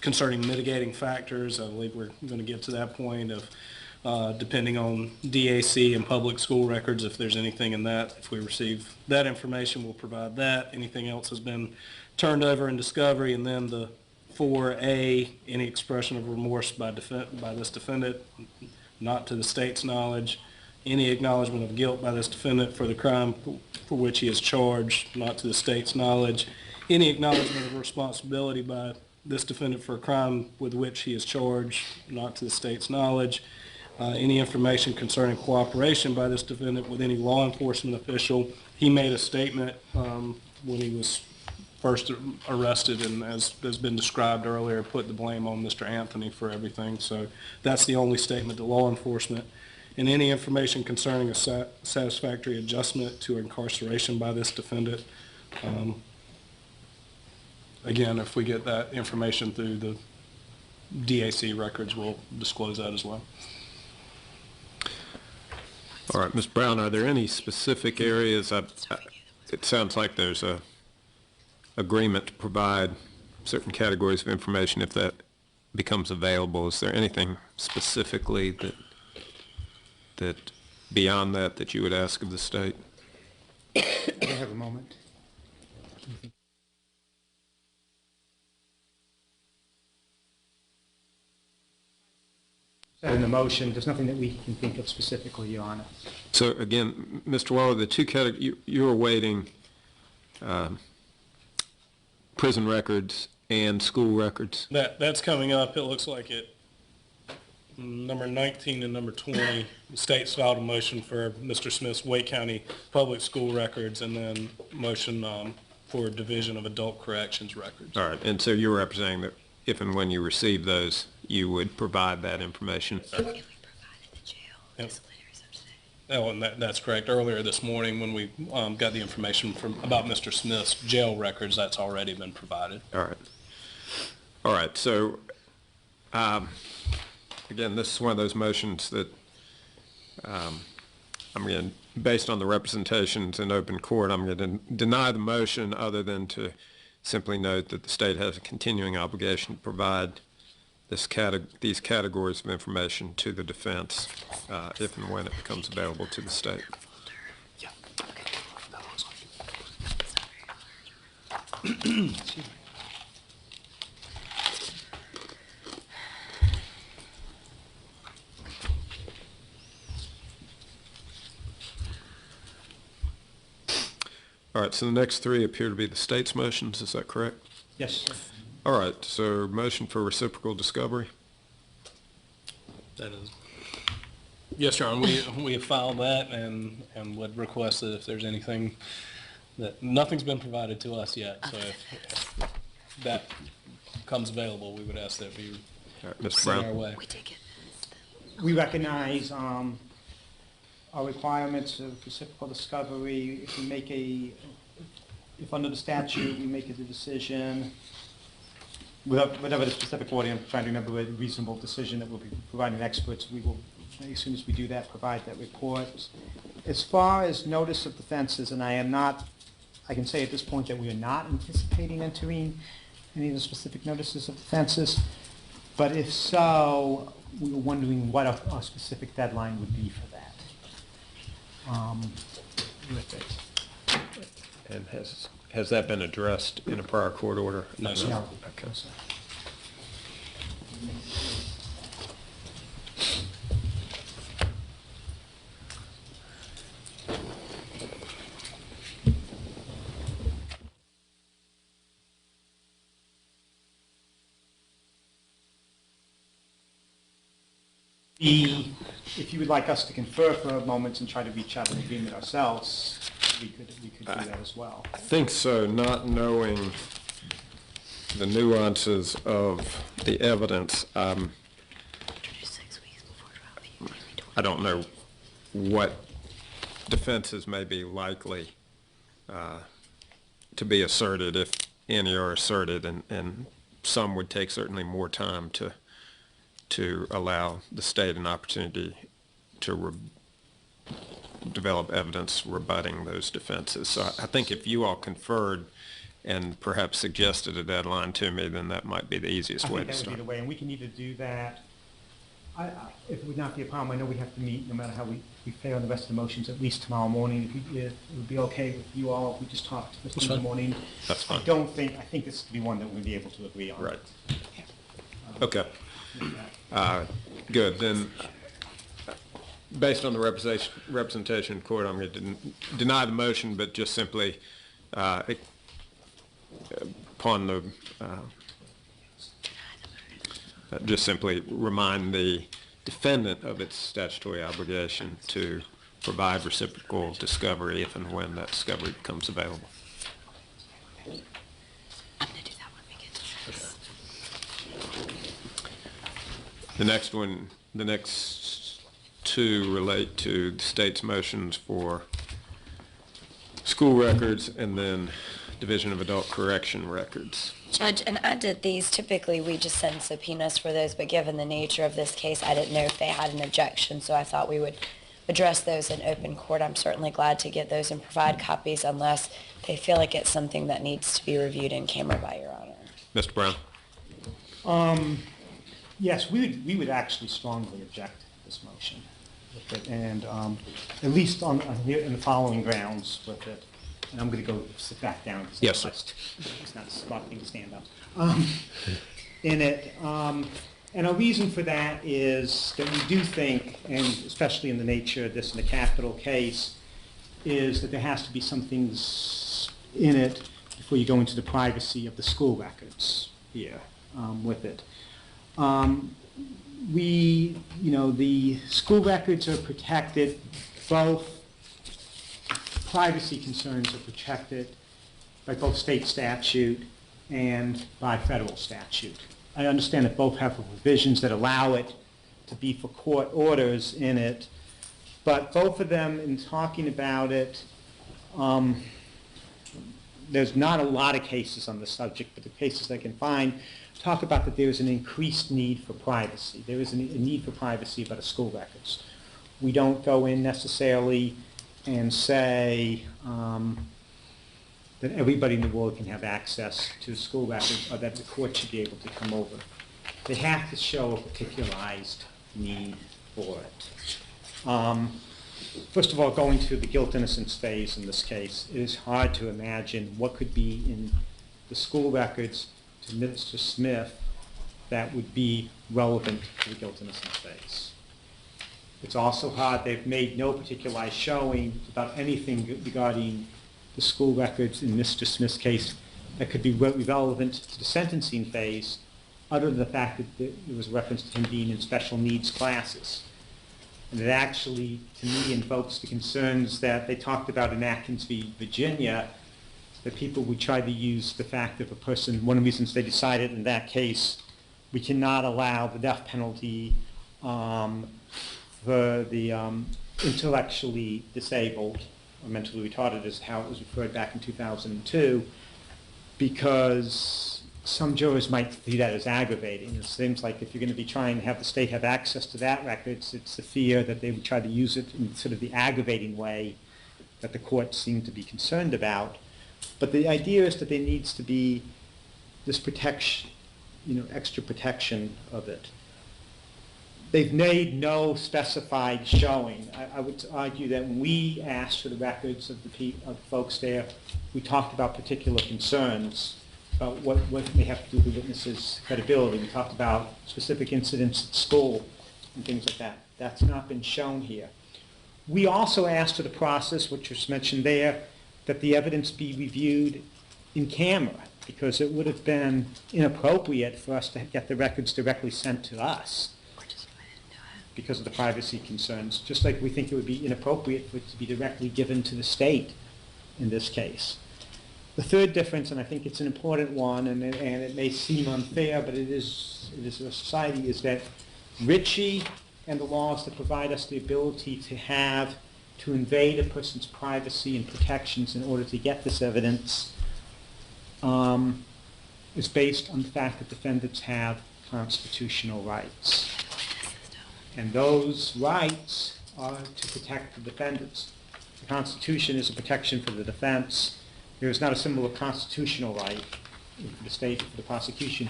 Concerning mitigating factors, I believe we're going to get to that point of depending on DAC and public school records, if there's anything in that. If we receive that information, we'll provide that. Anything else has been turned over in discovery. And then the 4A, any expression of remorse by this defendant, not to the state's knowledge. Any acknowledgement of guilt by this defendant for the crime for which he is charged, not to the state's knowledge. Any acknowledgement of responsibility by this defendant for a crime with which he is charged, not to the state's knowledge. Any information concerning cooperation by this defendant with any law enforcement official. He made a statement when he was first arrested, and as has been described earlier, put the blame on Mr. Anthony for everything. So that's the only statement to law enforcement. And any information concerning a satisfactory adjustment to incarceration by this defendant. Again, if we get that information through the DAC records, we'll disclose that as well. All right, Ms. Brown, are there any specific areas? It sounds like there's a agreement to provide certain categories of information if that becomes available. Is there anything specifically that beyond that you would ask of the state? I have a moment. In the motion, there's nothing that we can think of specifically, Your Honor. So again, Mr. Waller, the two categories, you're awaiting prison records and school records. That's coming up. It looks like it. Number 19 and number 20, the state's filed a motion for Mr. Smith's Wake County public school records, and then motion for division of adult corrections records. All right, and so you're representing that if and when you receive those, you would provide that information? If we provided the jail, Yep. those letters of state. Oh, and that's correct. Earlier this morning, when we got the information about Mr. Smith's jail records, that's already been provided. All right. All right, so again, this is one of those motions that I'm going to, based on the representations in open court, I'm going to deny the motion other than to simply note that the state has a continuing obligation to provide these categories of information to the defense if and when it becomes available to the state. Yeah. All right, so the next three appear to be the state's motions, is that correct? Yes, sir. All right, so motion for reciprocal discovery. That is. Yes, Your Honor, we have filed that and would request that if there's anything that, nothing's been provided to us yet, so if that comes available, we would ask that it be All right, Mr. sent our Brown. way. We take it. We recognize our requirements of reciprocal discovery. If we make if under the statute we make a decision, whatever the specific order, I'm trying to remember a reasonable decision that we'll be providing experts, we will, as soon as we do that, provide that report. As far as notice of defenses, and I can say at this point that we are not anticipating entering any of the specific notices of defenses, but if so, we were wondering what our specific deadline would be for that. With it. And has that been addressed in a prior court order? No, sir. No. Okay. No, sir. If you would like us to confer for a moment and try to reach out an agreement ourselves, we could do that as well. I think so, not knowing the nuances of the evidence. I don't know what defenses may be likely to be asserted, if any are asserted, and some would take certainly more time to allow the state an opportunity to develop evidence rebutting those defenses. So I think if you all conferred and perhaps suggested a deadline to me, then that might be the easiest way to I think that would start. be the way, and we can either do that. If it would not be a problem, I know we have to meet, no matter how we fare on the rest of the motions, at least tomorrow morning. If it would be okay with you all, if we just talked first thing in the morning. That's fine. I think this would be one that we'd be able to agree on. Right. Okay. Good. Then, based on the representation in court, I'm going to deny the motion, but just simply, upon the, just simply remind the defendant of its statutory obligation to provide reciprocal discovery if and when that discovery becomes available. I'm going to do that when we get to this. The next two relate to the state's motions for school records and then Division of Adult Correction records. Judge, and I did these. Typically, we just send subpoenas for those, but given the nature of this case, I didn't know if they had an objection, so I thought we would address those in open court. I'm certainly glad to get those and provide copies unless they feel like it's something that needs to be reviewed in camera by Your Honor. Mr. Brown? Yes, we would actually strongly object to this motion with it, and at least in the following grounds with it. And I'm going to go sit back down. Yes, sir. It's not a smart thing to stand up. In it, and a reason for that is that we do think, and especially in the nature of this in a capital case, is that there has to be some things in it before you go into the privacy of the school records here with it. The school records are protected, both privacy concerns are protected by both state statute and by federal statute. I understand that both have provisions that allow it to be for court orders in it, but both of them, in talking about it, there's not a lot of cases on the subject, but the cases I can find talk about that there is an increased need for privacy. There is a need for privacy about school records. We don't go in necessarily and say that everybody in the world can have access to school records or that the court should be able to come over. They have to show a particularized need for it. First of all, going to the guilt-innocence phase in this case, it is hard to imagine what could be in the school records to Mr. Smith that would be relevant to the guilt-innocence phase. It's also hard. They've made no particularized showing about anything regarding the school records in Mr. Smith's case that could be relevant to the sentencing phase, other than the fact that there was a reference to him being in special needs classes. And it actually, to me, invokes the concerns that they talked about in Atkins v. Virginia, that people would try to use the fact of a person. One of the reasons they decided in that case we cannot allow the death penalty for the intellectually disabled or mentally retarded, is how it was referred back in 2002, because some jurors might view that as aggravating. It seems like if you're going to be trying to have the state have access to that records, it's the fear that they would try to use it in sort of the aggravating way that the court seemed to be concerned about. But the idea is that there needs to be this protection, extra protection of it. They've made no specified showing. I would argue that when we asked for the records of the folks there, we talked about particular concerns about what may have to do with the witnesses' credibility. We talked about specific incidents at school and things like that. That's not been shown here. We also asked for the process, which was mentioned there, that the evidence be reviewed in camera, because it would have been inappropriate for us to get the records directly sent to us. because of the privacy concerns, just like we think it would be inappropriate for it to be directly given to the state in this case. The third difference, and I think it's an important one, and it may seem unfair, but it is a society, is that Ritchie and the laws that provide us the ability to invade a person's privacy and protections in order to get this evidence is based on the fact that defendants have constitutional rights. And those rights are to protect the defendants. The Constitution is a protection for the defense. There is not a similar constitutional right for the state or for the prosecution,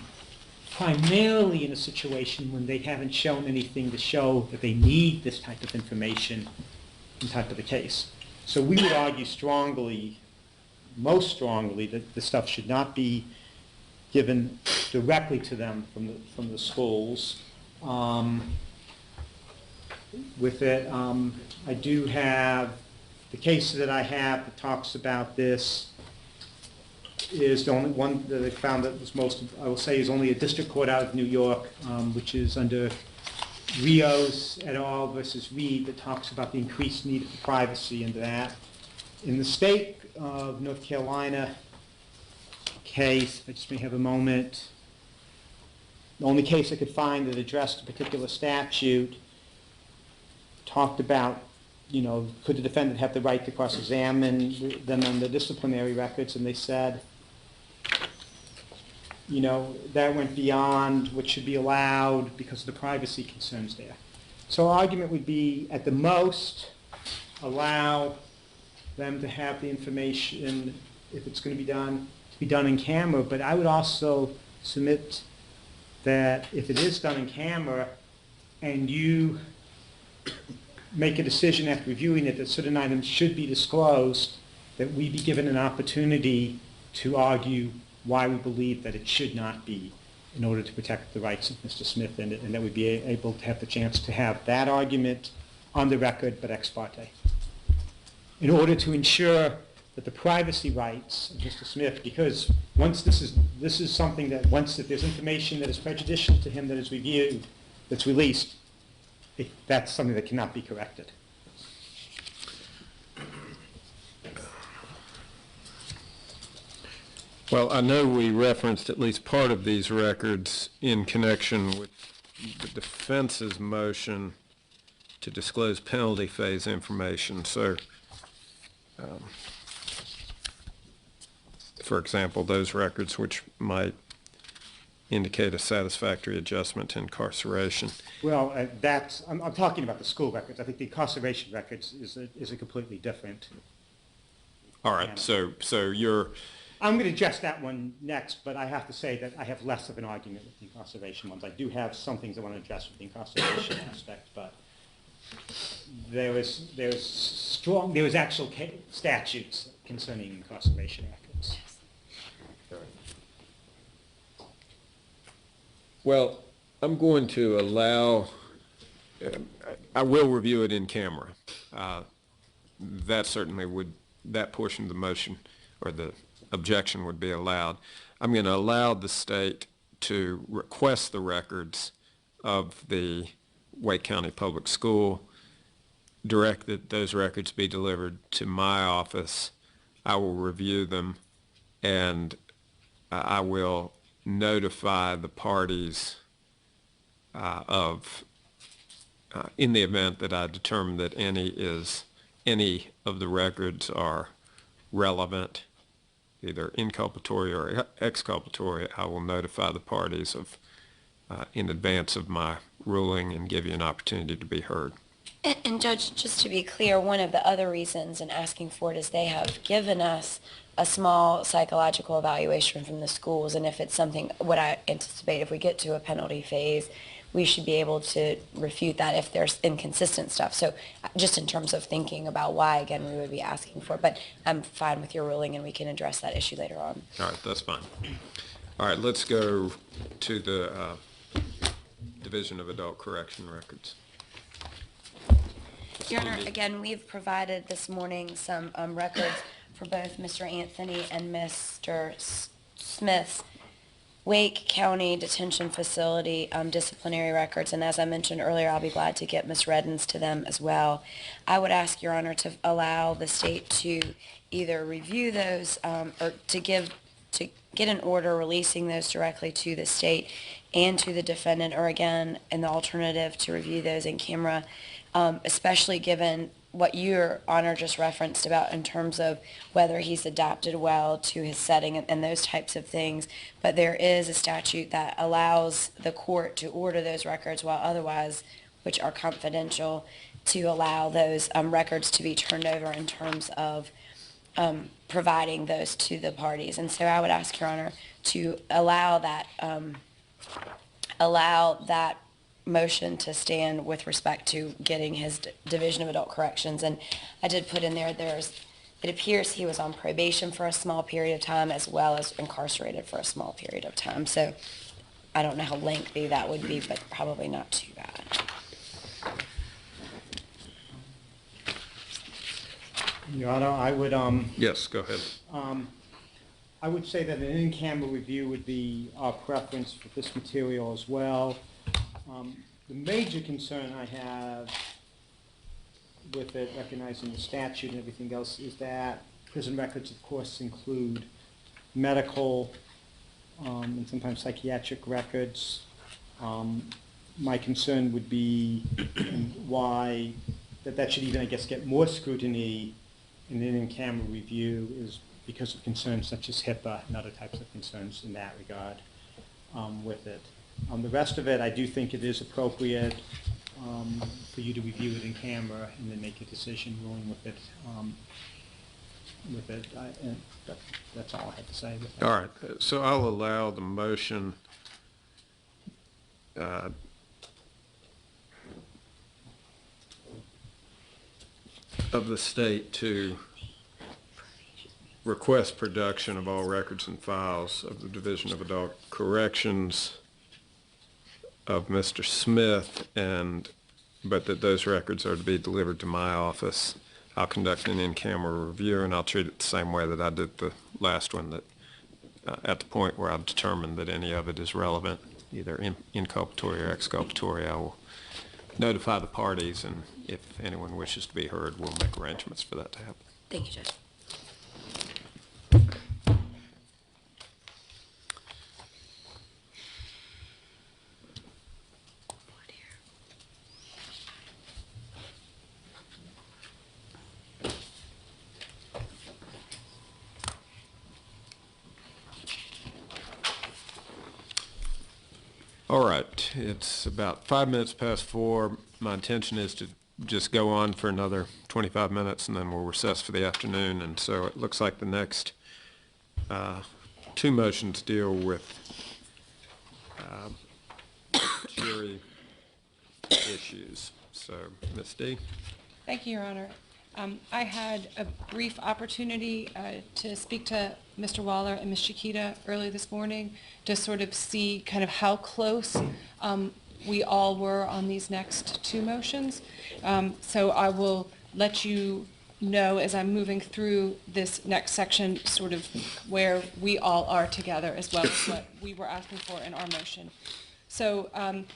primarily in a situation when they haven't shown anything to show that they need this type of information in type of the case. So we would argue strongly, most strongly, that the stuff should not be given directly to them from the schools. With it, I do have, the case that I have that talks about this is the only one that I found that was most, I will say, is only a district court out of New York, which is under Rios et al. Versus Reed, that talks about the increased need for privacy and that. In the state of North Carolina case, I just may have a moment, the only case I could find that addressed a particular statute talked about, you know, could the defendant have the right to cross-examine them on the disciplinary records, and they said, you know, that went beyond what should be allowed because of the privacy concerns there. So our argument would be, at the most, allow them to have the information, if it's going to be done in camera, but I would also submit that if it is done in camera and you make a decision after reviewing it that certain items should be disclosed, that we be given an opportunity to argue why we believe that it should not be, in order to protect the rights of Mr. Smith, and that we'd be able to have the chance to have that argument on the record, but ex parte, in order to ensure that the privacy rights of Mr. Smith, because once this is something that once if there's information that is prejudicial to him that is reviewed, that's released, that's something that cannot be corrected. Well, I know we referenced at least part of these records in connection with the defense's motion to disclose penalty phase information. So, for example, those records which might indicate a satisfactory adjustment to incarceration. Well, I'm talking about the school records. I think the incarceration records is a completely different. All right. So you're. I'm going to address that one next, but I have to say that I have less of an argument with the incarceration ones. I do have some things I want to address with the incarceration aspect, but there was actual statutes concerning incarceration records. Well, I'm going to allow, I will review it in camera. That certainly would, that portion of the motion or the objection would be allowed. I'm going to allow the state to request the records of the Wake County Public School, direct that those records be delivered to my office. I will review them, and I will notify the parties in the event that I determine that any of the records are relevant, either inculpatory or exculpatory. I will notify the parties in advance of my ruling and give you an opportunity to be heard. And Judge, just to be clear, one of the other reasons in asking for it is they have given us a small psychological evaluation from the schools, and if it's something, what I anticipate if we get to a penalty phase, we should be able to refute that if there's inconsistent stuff. So just in terms of thinking about why, again, we would be asking for it. But I'm fine with your ruling, and we can address that issue later on. All right, that's fine. All right, let's go to the Division of Adult Correction Records. Your Honor, again, we've provided this morning some records for both Mr. Anthony and Mr. Smith's Wake County Detention Facility disciplinary records, and as I mentioned earlier, I'll be glad to get Ms. Redden's to them as well. I would ask Your Honor to allow the state to either review those or to get an order releasing those directly to the state and to the defendant, or again, in the alternative, to review those in camera, especially given what Your Honor just referenced about in terms of whether he's adapted well to his setting and those types of things. But there is a statute that allows the court to order those records while otherwise, which are confidential, to allow those records to be turned over in terms of providing those to the parties. And so I would ask Your Honor to allow that motion to stand with respect to getting his Division of Adult Corrections. And I did put in there, it appears he was on probation for a small period of time as well as incarcerated for a small period of time. So I don't know how lengthy that would be, but probably not too bad. Your Honor, I would, Yes, go ahead. I would say that an in-camera review would be our preference for this material as well. The major concern I have with it, recognizing the statute and everything else, is that prison records, of course, include medical and sometimes psychiatric records. My concern would be why that should even, I guess, get more scrutiny in an in-camera review is because of concerns such as HIPAA and other types of concerns in that regard with it. The rest of it, I do think it is appropriate for you to review it in camera and then make a decision ruling with it. And that's all I have to say with that. All right, so I'll allow the motion of the state to request production of all records and files of the Division of Adult Corrections of Mr. Smith, but that those records are to be delivered to my office. I'll conduct an in-camera review, and I'll treat it the same way that I did the last one, that at the point where I've determined that any of it is relevant, either inculpatory or exculpatory, I will notify the parties, and if anyone wishes to be heard, we'll make arrangements for that to happen. Thank you, Judge. All right, it's about 5 minutes past 4. My intention is to just go on for another 25 minutes and then we'll recess for the afternoon. And so it looks like the next two motions deal with jury issues. So, Ms. D. Thank you, Your Honor. I had a brief opportunity to speak to Mr. Waller and Ms. Chiquita early this morning to sort of see kind of how close we all were on these next two motions. So I will let you know as I'm moving through this next section sort of where we all are together as well as what we were asking for in our motion. So,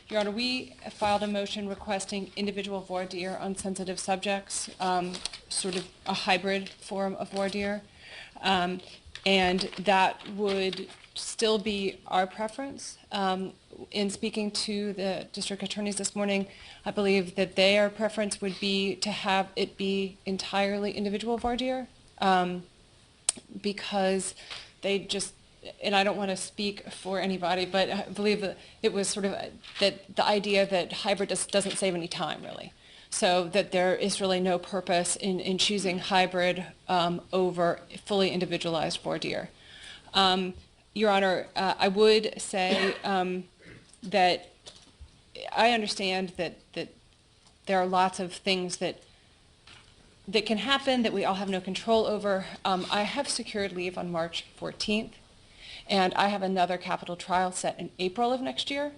Your Honor, we filed a motion requesting individual voir dire on sensitive subjects, sort of a hybrid form of voir dire, and that would still be our preference. In speaking to the district attorneys this morning, I believe that their preference would be to have it be entirely individual voir dire, because they just, and I don't want to speak for anybody, but I believe that it was sort of that the idea that hybrid doesn't save any time, really. So that there is really no purpose in choosing hybrid over fully individualized voir dire. Your Honor, I would say that I understand that there are lots of things that can happen that we all have no control over. I have secured leave on March 14th. And I have another capital trial set in April of next year.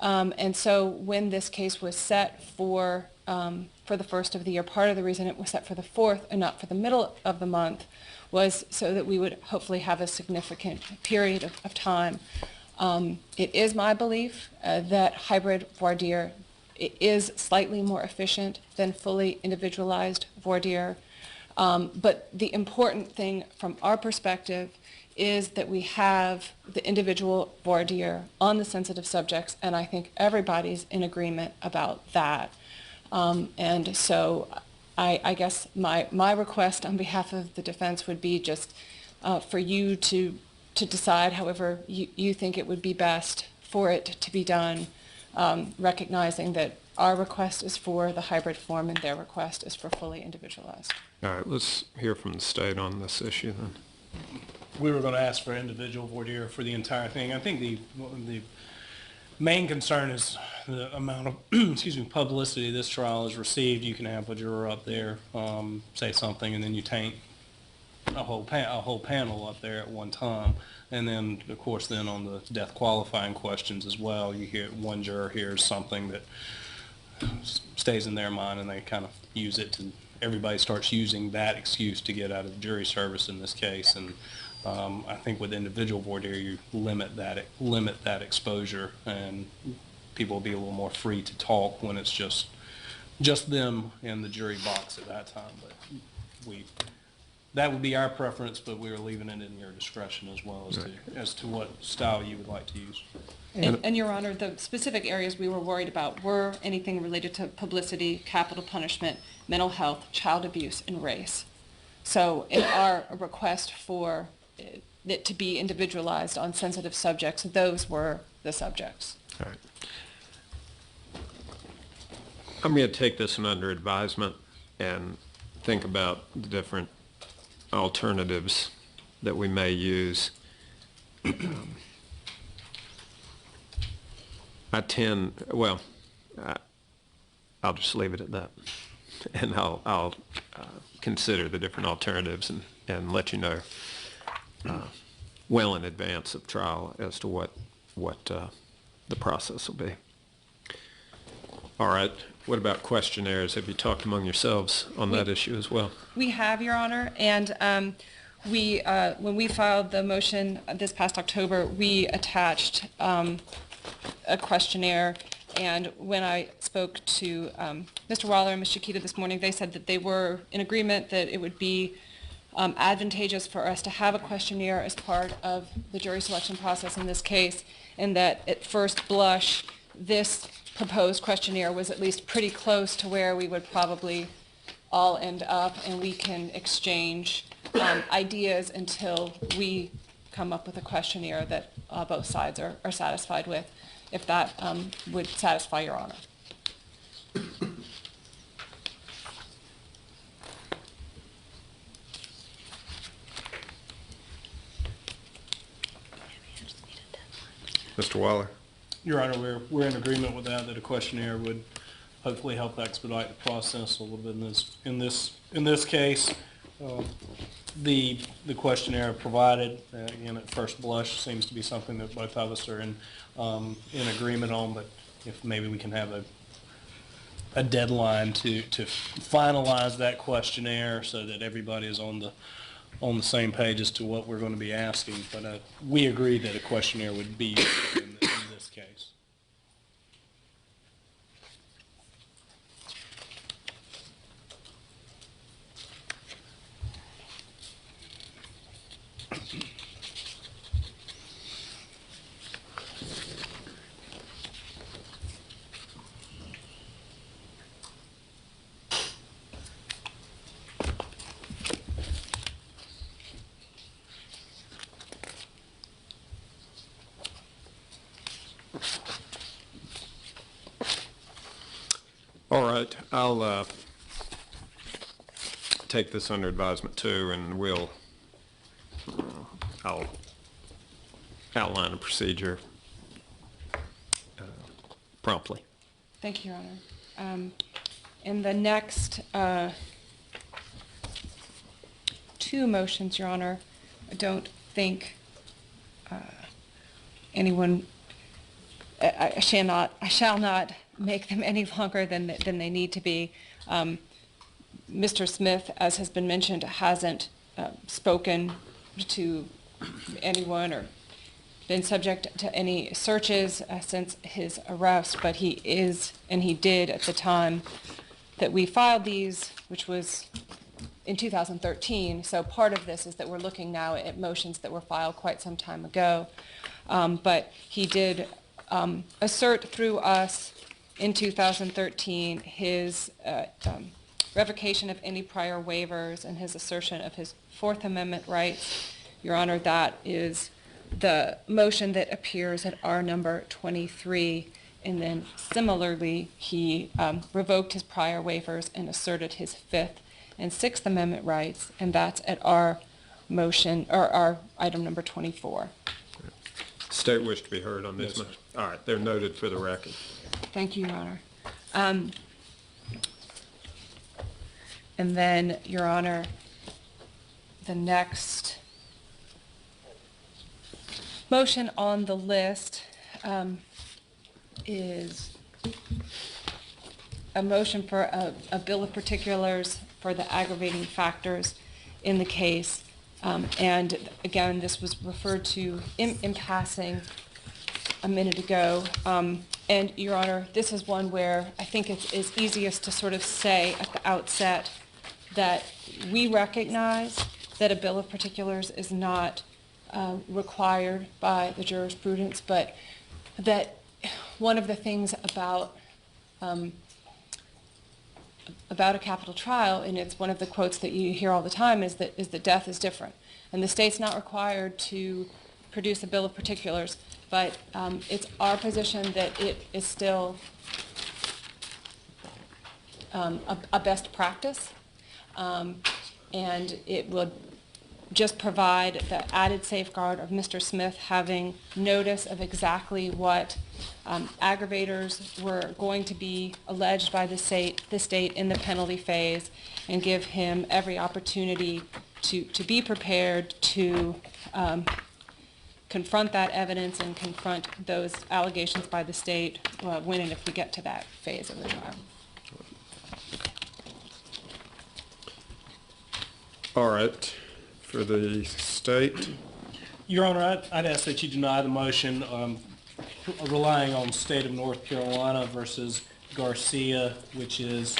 And so when this case was set for the first of the year, part of the reason it was set for the 4th and not for the middle of the month was so that we would hopefully have a significant period of time It is my belief that hybrid voir dire is slightly more efficient than fully individualized voir dire. But the important thing from our perspective is that we have the individual voir dire on the sensitive subjects, and I think everybody's in agreement about that. And so I guess my request on behalf of the defense would be just for you to decide however you think it would be best for it to be done, recognizing that our request is for the hybrid form and their request is for fully individualized. All right, let's hear from the state on this issue then. We were going to ask for individual voir dire for the entire thing. I think the main concern is the amount of excuse me, publicity this trial has received. You can have a juror up there say something, and then you taint a whole panel up there at one time. And then, of course, then on the death qualifying questions as well, you hear one juror hears something that stays in their mind, and they kind of use it to, everybody starts using that excuse to get out of jury service in this case. And I think with individual voir dire, you limit that exposure, and people will be a little more free to talk when it's just them in the jury box at that time. But that would be our preference, but we are leaving it in your discretion as well as to what style you would like to use. And Your Honor, the specific areas we were worried about were anything related to publicity, capital punishment, mental health, child abuse, and race. So in our request for it to be individualized on sensitive subjects, those were the subjects. All right. I'm going to take this one under advisement and think about the different alternatives that we may use. I'll just leave it at that, and I'll consider the different alternatives and let you know well in advance of trial as to what the process will be. All right. What about questionnaires? Have you talked among yourselves on that issue as well? We have, Your Honor, and when we filed the motion this past October, we attached a questionnaire, and when I spoke to Mr. Waller and Ms. Chiquita this morning, they said that they were in agreement that it would be advantageous for us to have a questionnaire as part of the jury selection process in this case, and that at first blush, this proposed questionnaire was at least pretty close to where we would probably all end up, and we can exchange ideas until we come up with a questionnaire that both sides are satisfied with, if that would satisfy Your Honor. Mr. Waller? Your Honor, we're in agreement with that a questionnaire would hopefully help expedite the process a little bit in this case. The questionnaire provided, again, at first blush, seems to be something that both of us are in agreement on, but if maybe we can have a deadline to finalize that questionnaire so that everybody is on the same page as to what we're going to be asking. But we agree that a questionnaire would be useful in this case. All right, I'll take this under advisement too, and I'll outline a procedure promptly. Thank you, Your Honor. In the next two motions, Your Honor, I don't think anyone, I shall not make them any longer than they need to be. Mr. Smith, as has been mentioned, hasn't spoken to anyone or been subject to any searches since his arrest, but he is, and he did at the time that we filed these, which was in 2013. So part of this is that we're looking now at motions that were filed quite some time ago. But he did assert through us in 2013 his revocation of any prior waivers and his assertion of his Fourth Amendment rights. Your Honor, that is the motion that appears at R number 23. And then similarly, he revoked his prior waivers and asserted his Fifth and Sixth Amendment rights, and that's at our motion, or our item number 24. State wish to be heard on this Yes, sir. motion. All right, they're noted for the record. Thank you, Your Honor. And then, Your Honor, the next motion on the list is a motion for a bill of particulars for the aggravating factors in the case. And again, this was referred to in passing a minute ago. And Your Honor, this is one where I think it's easiest to sort of say at the outset that we recognize that a bill of particulars is not required by the jurisprudence, but that one of the things about a capital trial, and it's one of the quotes that you hear all the time, is that death is different. And the state's not required to produce a bill of particulars, but it's our position that it is still a best practice, and it would just provide the added safeguard of Mr. Smith having notice of exactly what aggravators were going to be alleged by the state in the penalty phase, and give him every opportunity to be prepared to confront that evidence and confront those allegations by the state when and if we get to that phase of the trial. All right, for the state. Your Honor, I'd ask that you deny the motion relying on State of North Carolina versus Garcia, which is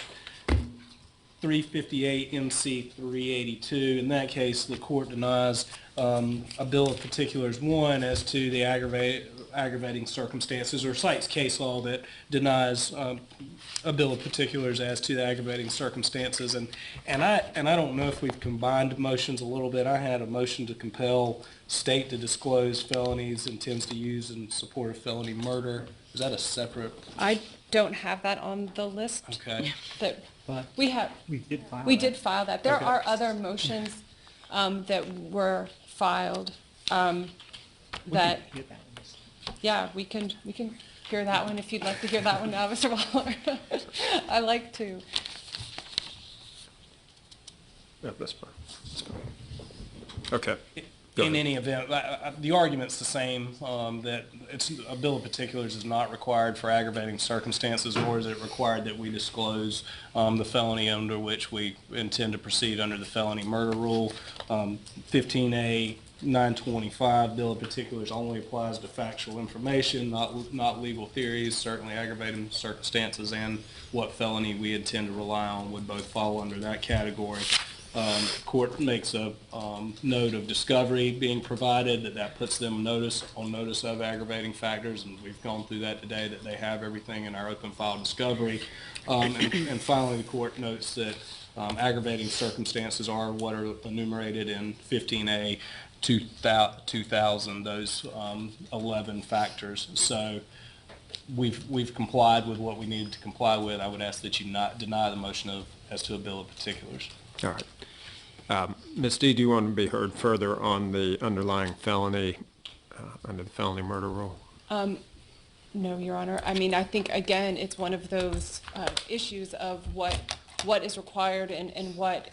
358 MC 382. In that case, the court denies a bill of particulars, one, as to the aggravating circumstances, or cites case law that denies a bill of particulars as to the aggravating circumstances. And I don't know if we've combined motions a little bit. I had a motion to compel state to disclose felonies intends to use in support of felony murder. Is that a separate? I don't have that on the list. Okay. That But we have. we did file We that. did file that. There Okay. are other motions that were filed that, We did that one. yeah, we can hear that one if you'd like to hear that one now, Mr. Waller. I like to. Yeah, that's fine. That's fine. Okay. Go In ahead. any event, the argument's the same, that a bill of particulars is not required for aggravating circumstances, nor is it required that we disclose the felony under which we intend to proceed under the felony murder rule. 15A 925, bill of particulars only applies to factual information, not legal theories. Certainly aggravating circumstances and what felony we intend to rely on would both fall under that category. Court makes a note of discovery being provided, that puts them on notice of aggravating factors, and we've gone through that today, that they have everything in our open file discovery. And finally, the court notes that aggravating circumstances are what are enumerated in 15A 2000, those 11 factors. So we've complied with what we needed to comply with. I would ask that you not deny the motion as to a bill of particulars. All right. Ms. D, do you want to be heard further on the underlying felony, under the felony murder rule? No, Your Honor. I mean, I think, again, it's one of those issues of what is required and what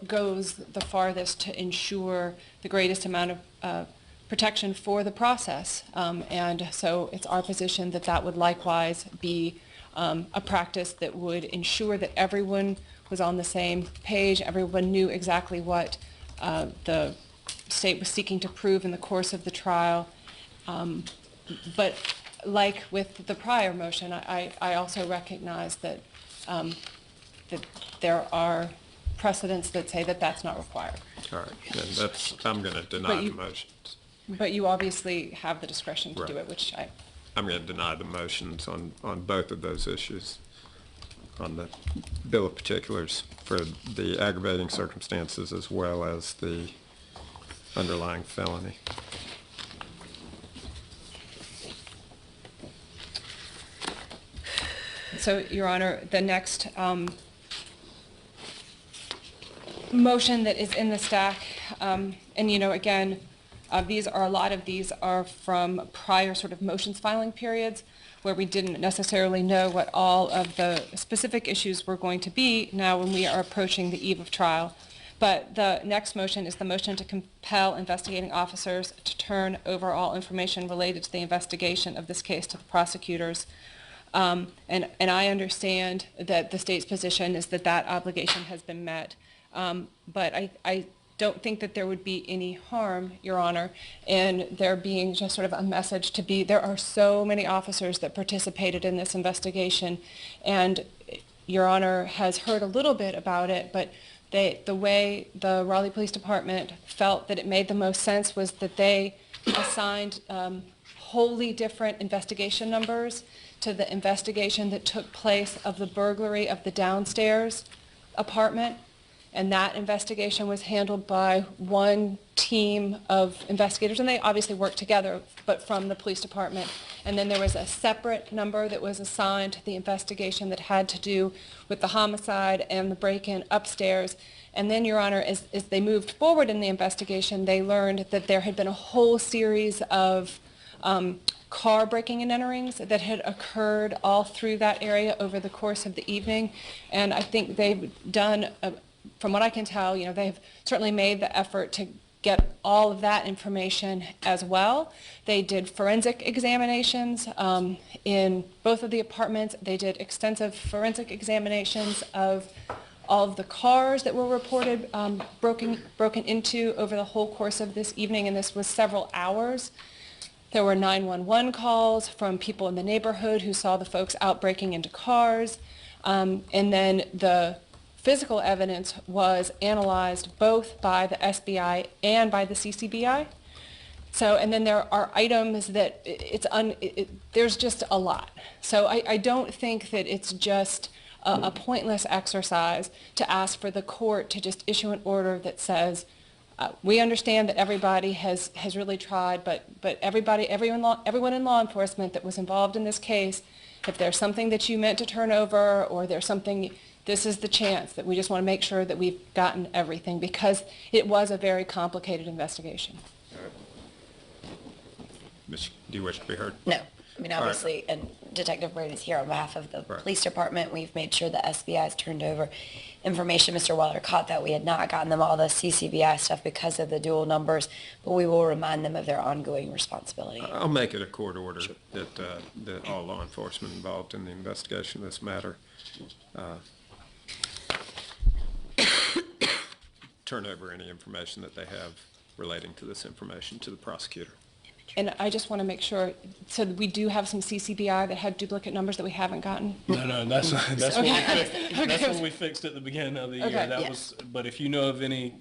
goes the farthest to ensure the greatest amount of protection for the process. And so it's our position that that would likewise be a practice that would ensure that everyone was on the same page, everyone knew exactly what the state was seeking to prove in the course of the trial. But like with the prior motion, I also recognize that that there are precedents that say that that's not required. All right, then I'm going to deny the motions. But you obviously have the discretion to do Right. it, which I'm going to deny the motions on both of those issues, on the bill of particulars for the aggravating circumstances as well as the underlying felony. So, Your Honor, the next motion that is in the stack, and again, a lot of these are from prior sort of motions filing periods where we didn't necessarily know what all of the specific issues were going to be now when we are approaching the eve of trial. But the next motion is the motion to compel investigating officers to turn over all information related to the investigation of this case to the prosecutors. And I understand that the state's position is that that obligation has been met. But I don't think that there would be any harm, Your Honor, in there being just sort of a message to be, there are so many officers that participated in this investigation, and Your Honor has heard a little bit about it, but the way the Raleigh Police Department felt that it made the most sense was that they assigned wholly different investigation numbers to the investigation that took place of the burglary of the downstairs apartment. And that investigation was handled by one team of investigators, and they obviously worked together, but from the police department. And then there was a separate number that was assigned to the investigation that had to do with the homicide and the break-in upstairs. And then, Your Honor, as they moved forward in the investigation, they learned that there had been a whole series of car breaking and enterings that had occurred all through that area over the course of the evening. And I think they've done from what I can tell, they've certainly made the effort to get all of that information as well. They did forensic examinations in both of the apartments. They did extensive forensic examinations of all of the cars that were reported broken into over the whole course of this evening, and this was several hours. There were 911 calls from people in the neighborhood who saw the folks out breaking into cars, and then the physical evidence was analyzed both by the SBI and by the CCBI. So, and then there are items that there's just a lot. So I don't think that it's just a pointless exercise to ask for the court to just issue an order that says, we understand that everybody has really tried, but everyone in law enforcement that was involved in this case, if there's something that you meant to turn over, or there's something, this is the chance that we just want to make sure that we've gotten everything, because it was a very complicated investigation. Ms., do you wish to be heard? No. I mean, obviously, and Detective Braid is here on behalf of the police department. We've made sure the SBI has turned over information. Mr. Waller caught that. We had not gotten them all the CCBI stuff because of the dual numbers, but we will remind them of their ongoing responsibility. I'll make it a court order that all law enforcement involved in the investigation of this matter turn over any information that they have relating to this information to the prosecutor. And I just want to make sure, so we do have some CCBI that had duplicate numbers that we haven't gotten? No, that's what we fixed. That's what we fixed at the beginning of the year. Okay. That was, but if you know of any,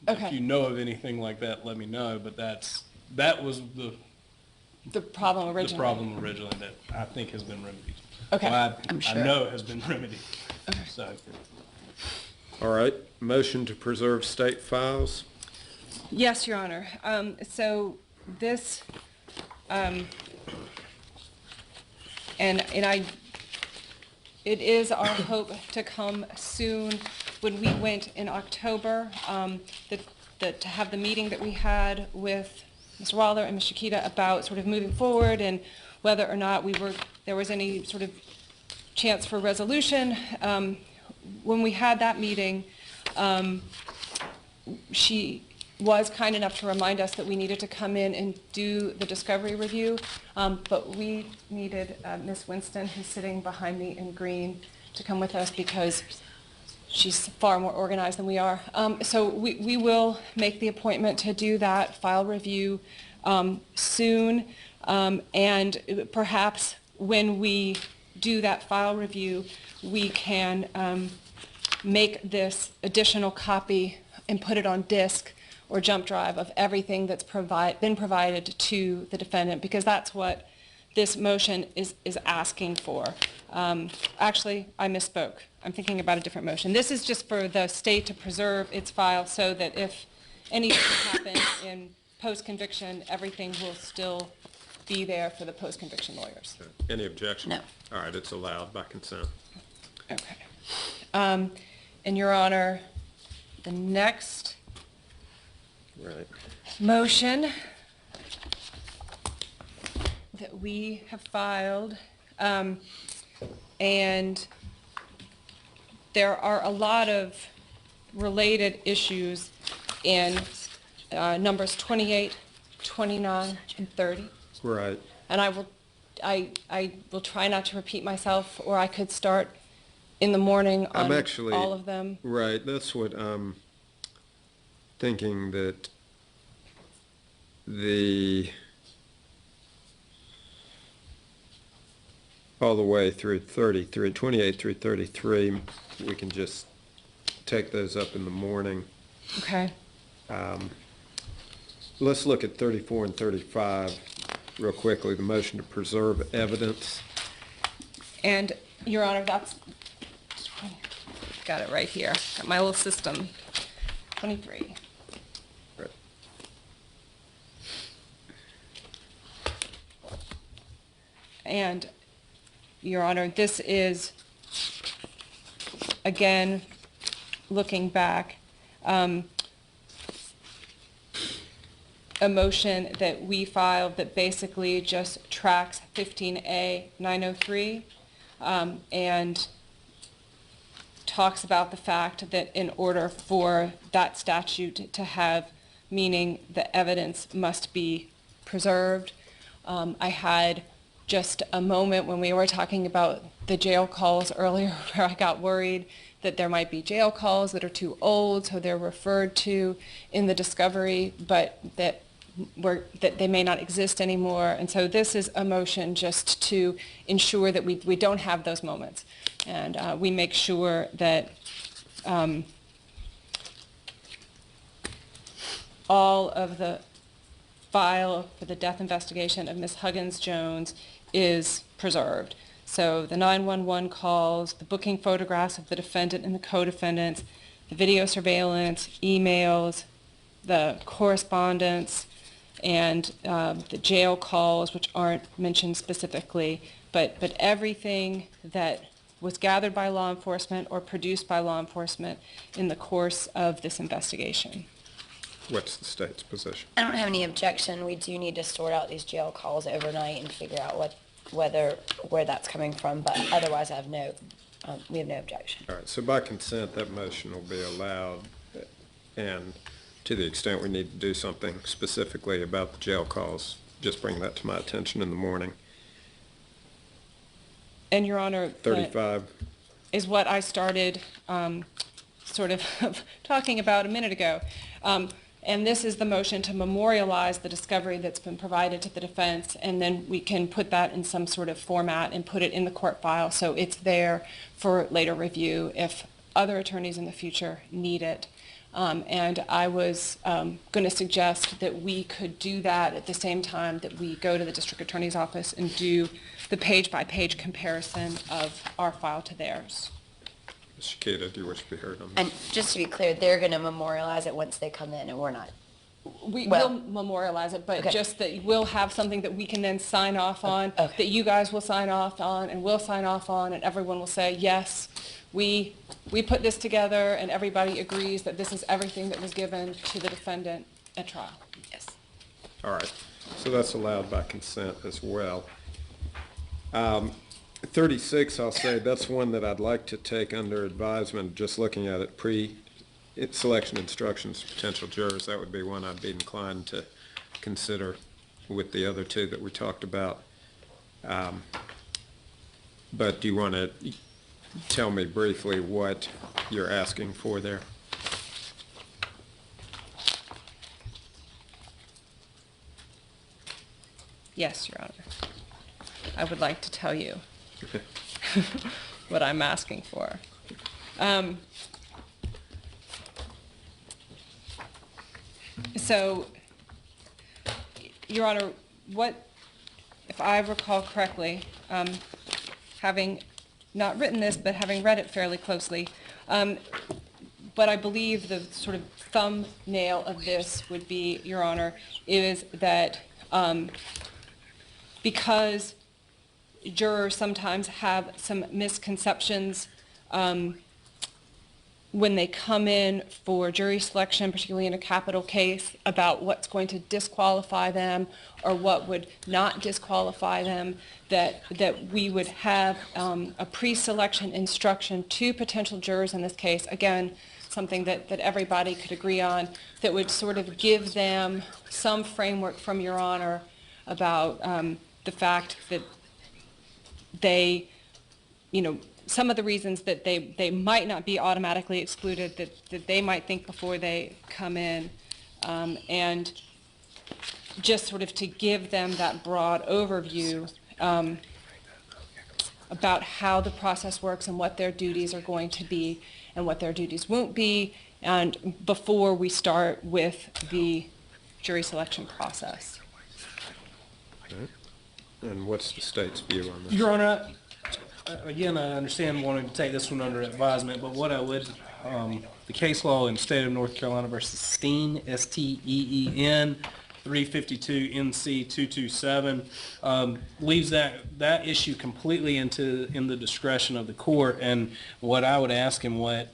if you know of anything like that, let me know. But that was The problem originally? the problem originally that I think has been remedied. Okay. Well, I'm sure. I know it has been remedied. Okay. So, All right, motion to preserve state files. Yes, Your Honor. So this, it is our hope to come soon. When we went in October, to have the meeting that we had with Mr. Waller and Ms. Shakita about sort of moving forward and whether or not there was any sort of chance for resolution. When we had that meeting, she was kind enough to remind us that we needed to come in and do the discovery review, but we needed Ms. Winston, who's sitting behind me in green, to come with us because She's far more organized than we are. So we will make the appointment to do that file review soon. And perhaps when we do that file review, we can make this additional copy and put it on disk or jump drive of everything that's been provided to the defendant, because that's what this motion is asking for. Actually, I misspoke. I'm thinking about a different motion. This is just for the state to preserve its file so that if anything happens in post-conviction, everything will still be there for the post-conviction lawyers. Any objection? No. All right, it's allowed by consent. Okay. And Your Honor, the next Right. motion that we have filed, and there are a lot of related issues in numbers 28, 29, and 30. Right. And I will try not to repeat myself, or I could start in the morning on all of them. Right, that's what I'm thinking, that all the way through 33, 28 through 33, we can just take those up in the morning. Okay. Let's look at 34 and 35 real quickly, the motion to preserve evidence. And, Your Honor, that's, got it right here, got my little system, 23. Right. And, Your Honor, this is, again, looking back, a motion that we filed that basically just tracks 15A 903 and talks about the fact that in order for that statute to have meaning, the evidence must be preserved. I had just a moment when we were talking about the jail calls earlier where I got worried that there might be jail calls that are too old, so they're referred to in the discovery, but that they may not exist anymore. And so this is a motion just to ensure that we don't have those moments. And we make sure that all of the file for the death investigation of Ms. Huggins-Jones is preserved. So the 911 calls, the booking photographs of the defendant and the co-defendants, the video surveillance, emails, the correspondence, and the jail calls, which aren't mentioned specifically, but everything that was gathered by law enforcement or produced by law enforcement in the course of this investigation. What's the state's position? I don't have any objection. We do need to sort out these jail calls overnight and figure out where that's coming from, but otherwise we have no objection. All right, so by consent, that motion will be allowed, and to the extent we need to do something specifically about the jail calls, just bring that to my attention in the morning. And Your Honor, 35. Is what I started sort of talking about a minute ago. And this is the motion to memorialize the discovery that's been provided to the defense, and then we can put that in some sort of format and put it in the court file so it's there for later review if other attorneys in the future need it. And I was going to suggest that we could do that at the same time that we go to the district attorney's office and do the page-by-page comparison of our file to theirs. Ms. Shikita, do you wish to be heard on this? And just to be clear, they're going to memorialize it once they come in, and we're not. We Well- will memorialize it, but Okay. just that we'll have something that we can then sign off on, Okay. that you guys will sign off on, and we'll sign off on, and everyone will say, yes, we put this together, and everybody agrees that this is everything that was given to the defendant at trial. Yes. All right, so that's allowed by consent as well. 36, I'll say, that's one that I'd like to take under advisement, just looking at it pre-selection instructions for potential jurors. That would be one I'd be inclined to consider with the other two that we talked about. But do you want to tell me briefly what you're asking for there? Yes, Your Honor. I would like to tell you what I'm asking for. So, Your Honor, what, if I recall correctly, having not written this, but having read it fairly closely, but I believe the sort of thumbnail of this would be, Your Honor, is that because jurors sometimes have some misconceptions when they come in for jury selection, particularly in a capital case, about what's going to disqualify them or what would not disqualify them, that we would have a pre-selection instruction to potential jurors in this case, again, something that everybody could agree on, that would sort of give them some framework from Your Honor about the fact that they, some of the reasons that they might not be automatically excluded, that they might think before they come in, and just sort of to give them that broad overview about how the process works and what their duties are going to be and what their duties won't be, and before we start with the jury selection process. Okay. And what's the state's view on this? Your Honor, again, I understand wanting to take this one under advisement, but what I would, the case law in the state of North Carolina versus Steen, S-T-E-E-N, 352 NC 227, leaves that issue completely in the discretion of the court. And what I would ask and what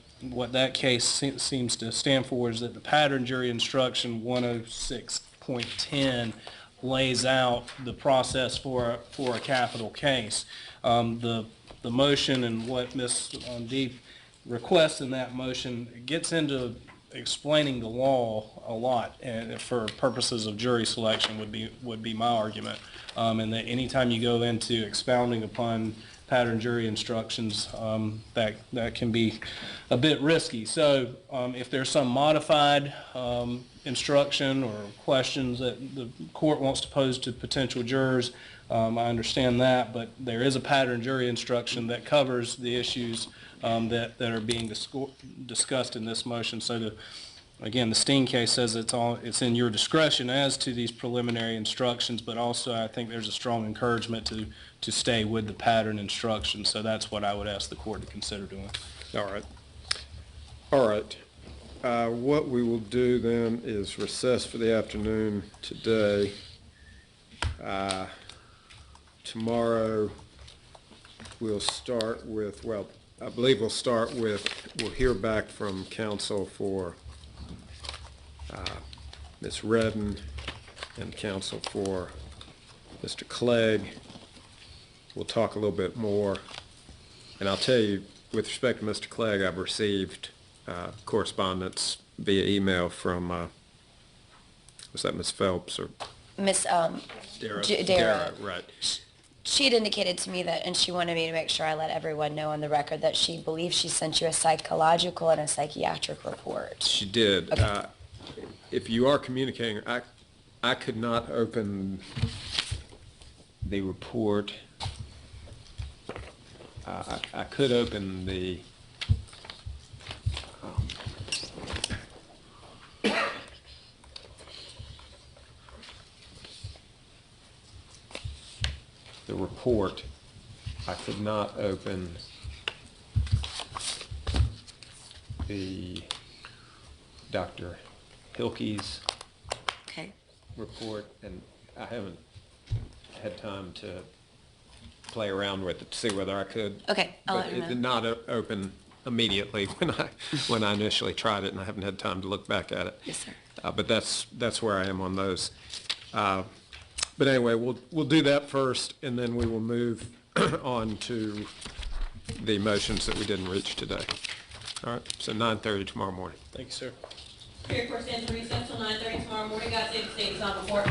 that case seems to stand for is that the pattern jury instruction 106.10 lays out the process for a capital case. The motion and what Ms. Deep requests in that motion gets into explaining the law a lot, and for purposes of jury selection would be my argument. And that anytime you go into expounding upon pattern jury instructions, that can be a bit risky. So if there's some modified instruction or questions that the court wants to pose to potential jurors, I understand that, but there is a pattern jury instruction that covers the issues that are being discussed in this motion. So again, the Steen case says it's in your discretion as to these preliminary instructions, but also I think there's a strong encouragement to stay with the pattern instruction. So that's what I would ask the court to consider doing. All right. What we will do then is recess for the afternoon today. Tomorrow we'll start with, I believe we'll hear back from counsel for Ms. Redden and counsel for Mr. Clegg. We'll talk a little bit more. And I'll tell you, with respect to Mr. Clegg, I've received correspondence via email from, was that Ms. Phelps or? Miss Dara, right. She had indicated to me that, and she wanted me to make sure I let everyone know on the record that she believes she sent you a psychological and a psychiatric report. She did. Okay. If you are communicating, I could not open the report. I could open the report. I could not open the Dr. Hilke's report, and I haven't had time to play around with it to see whether I could. Okay, I'll but let her it know. did not open immediately when I initially tried it, and I haven't had time to look back at it. Yes, sir. But that's where I am on those. But anyway, we'll do that first, and then we will move on to the motions that we didn't reach today. All right, so 9:30 tomorrow morning. Thank you, sir. Here, court stands in recess till 9:30 tomorrow morning. God save the state and Honorable Court.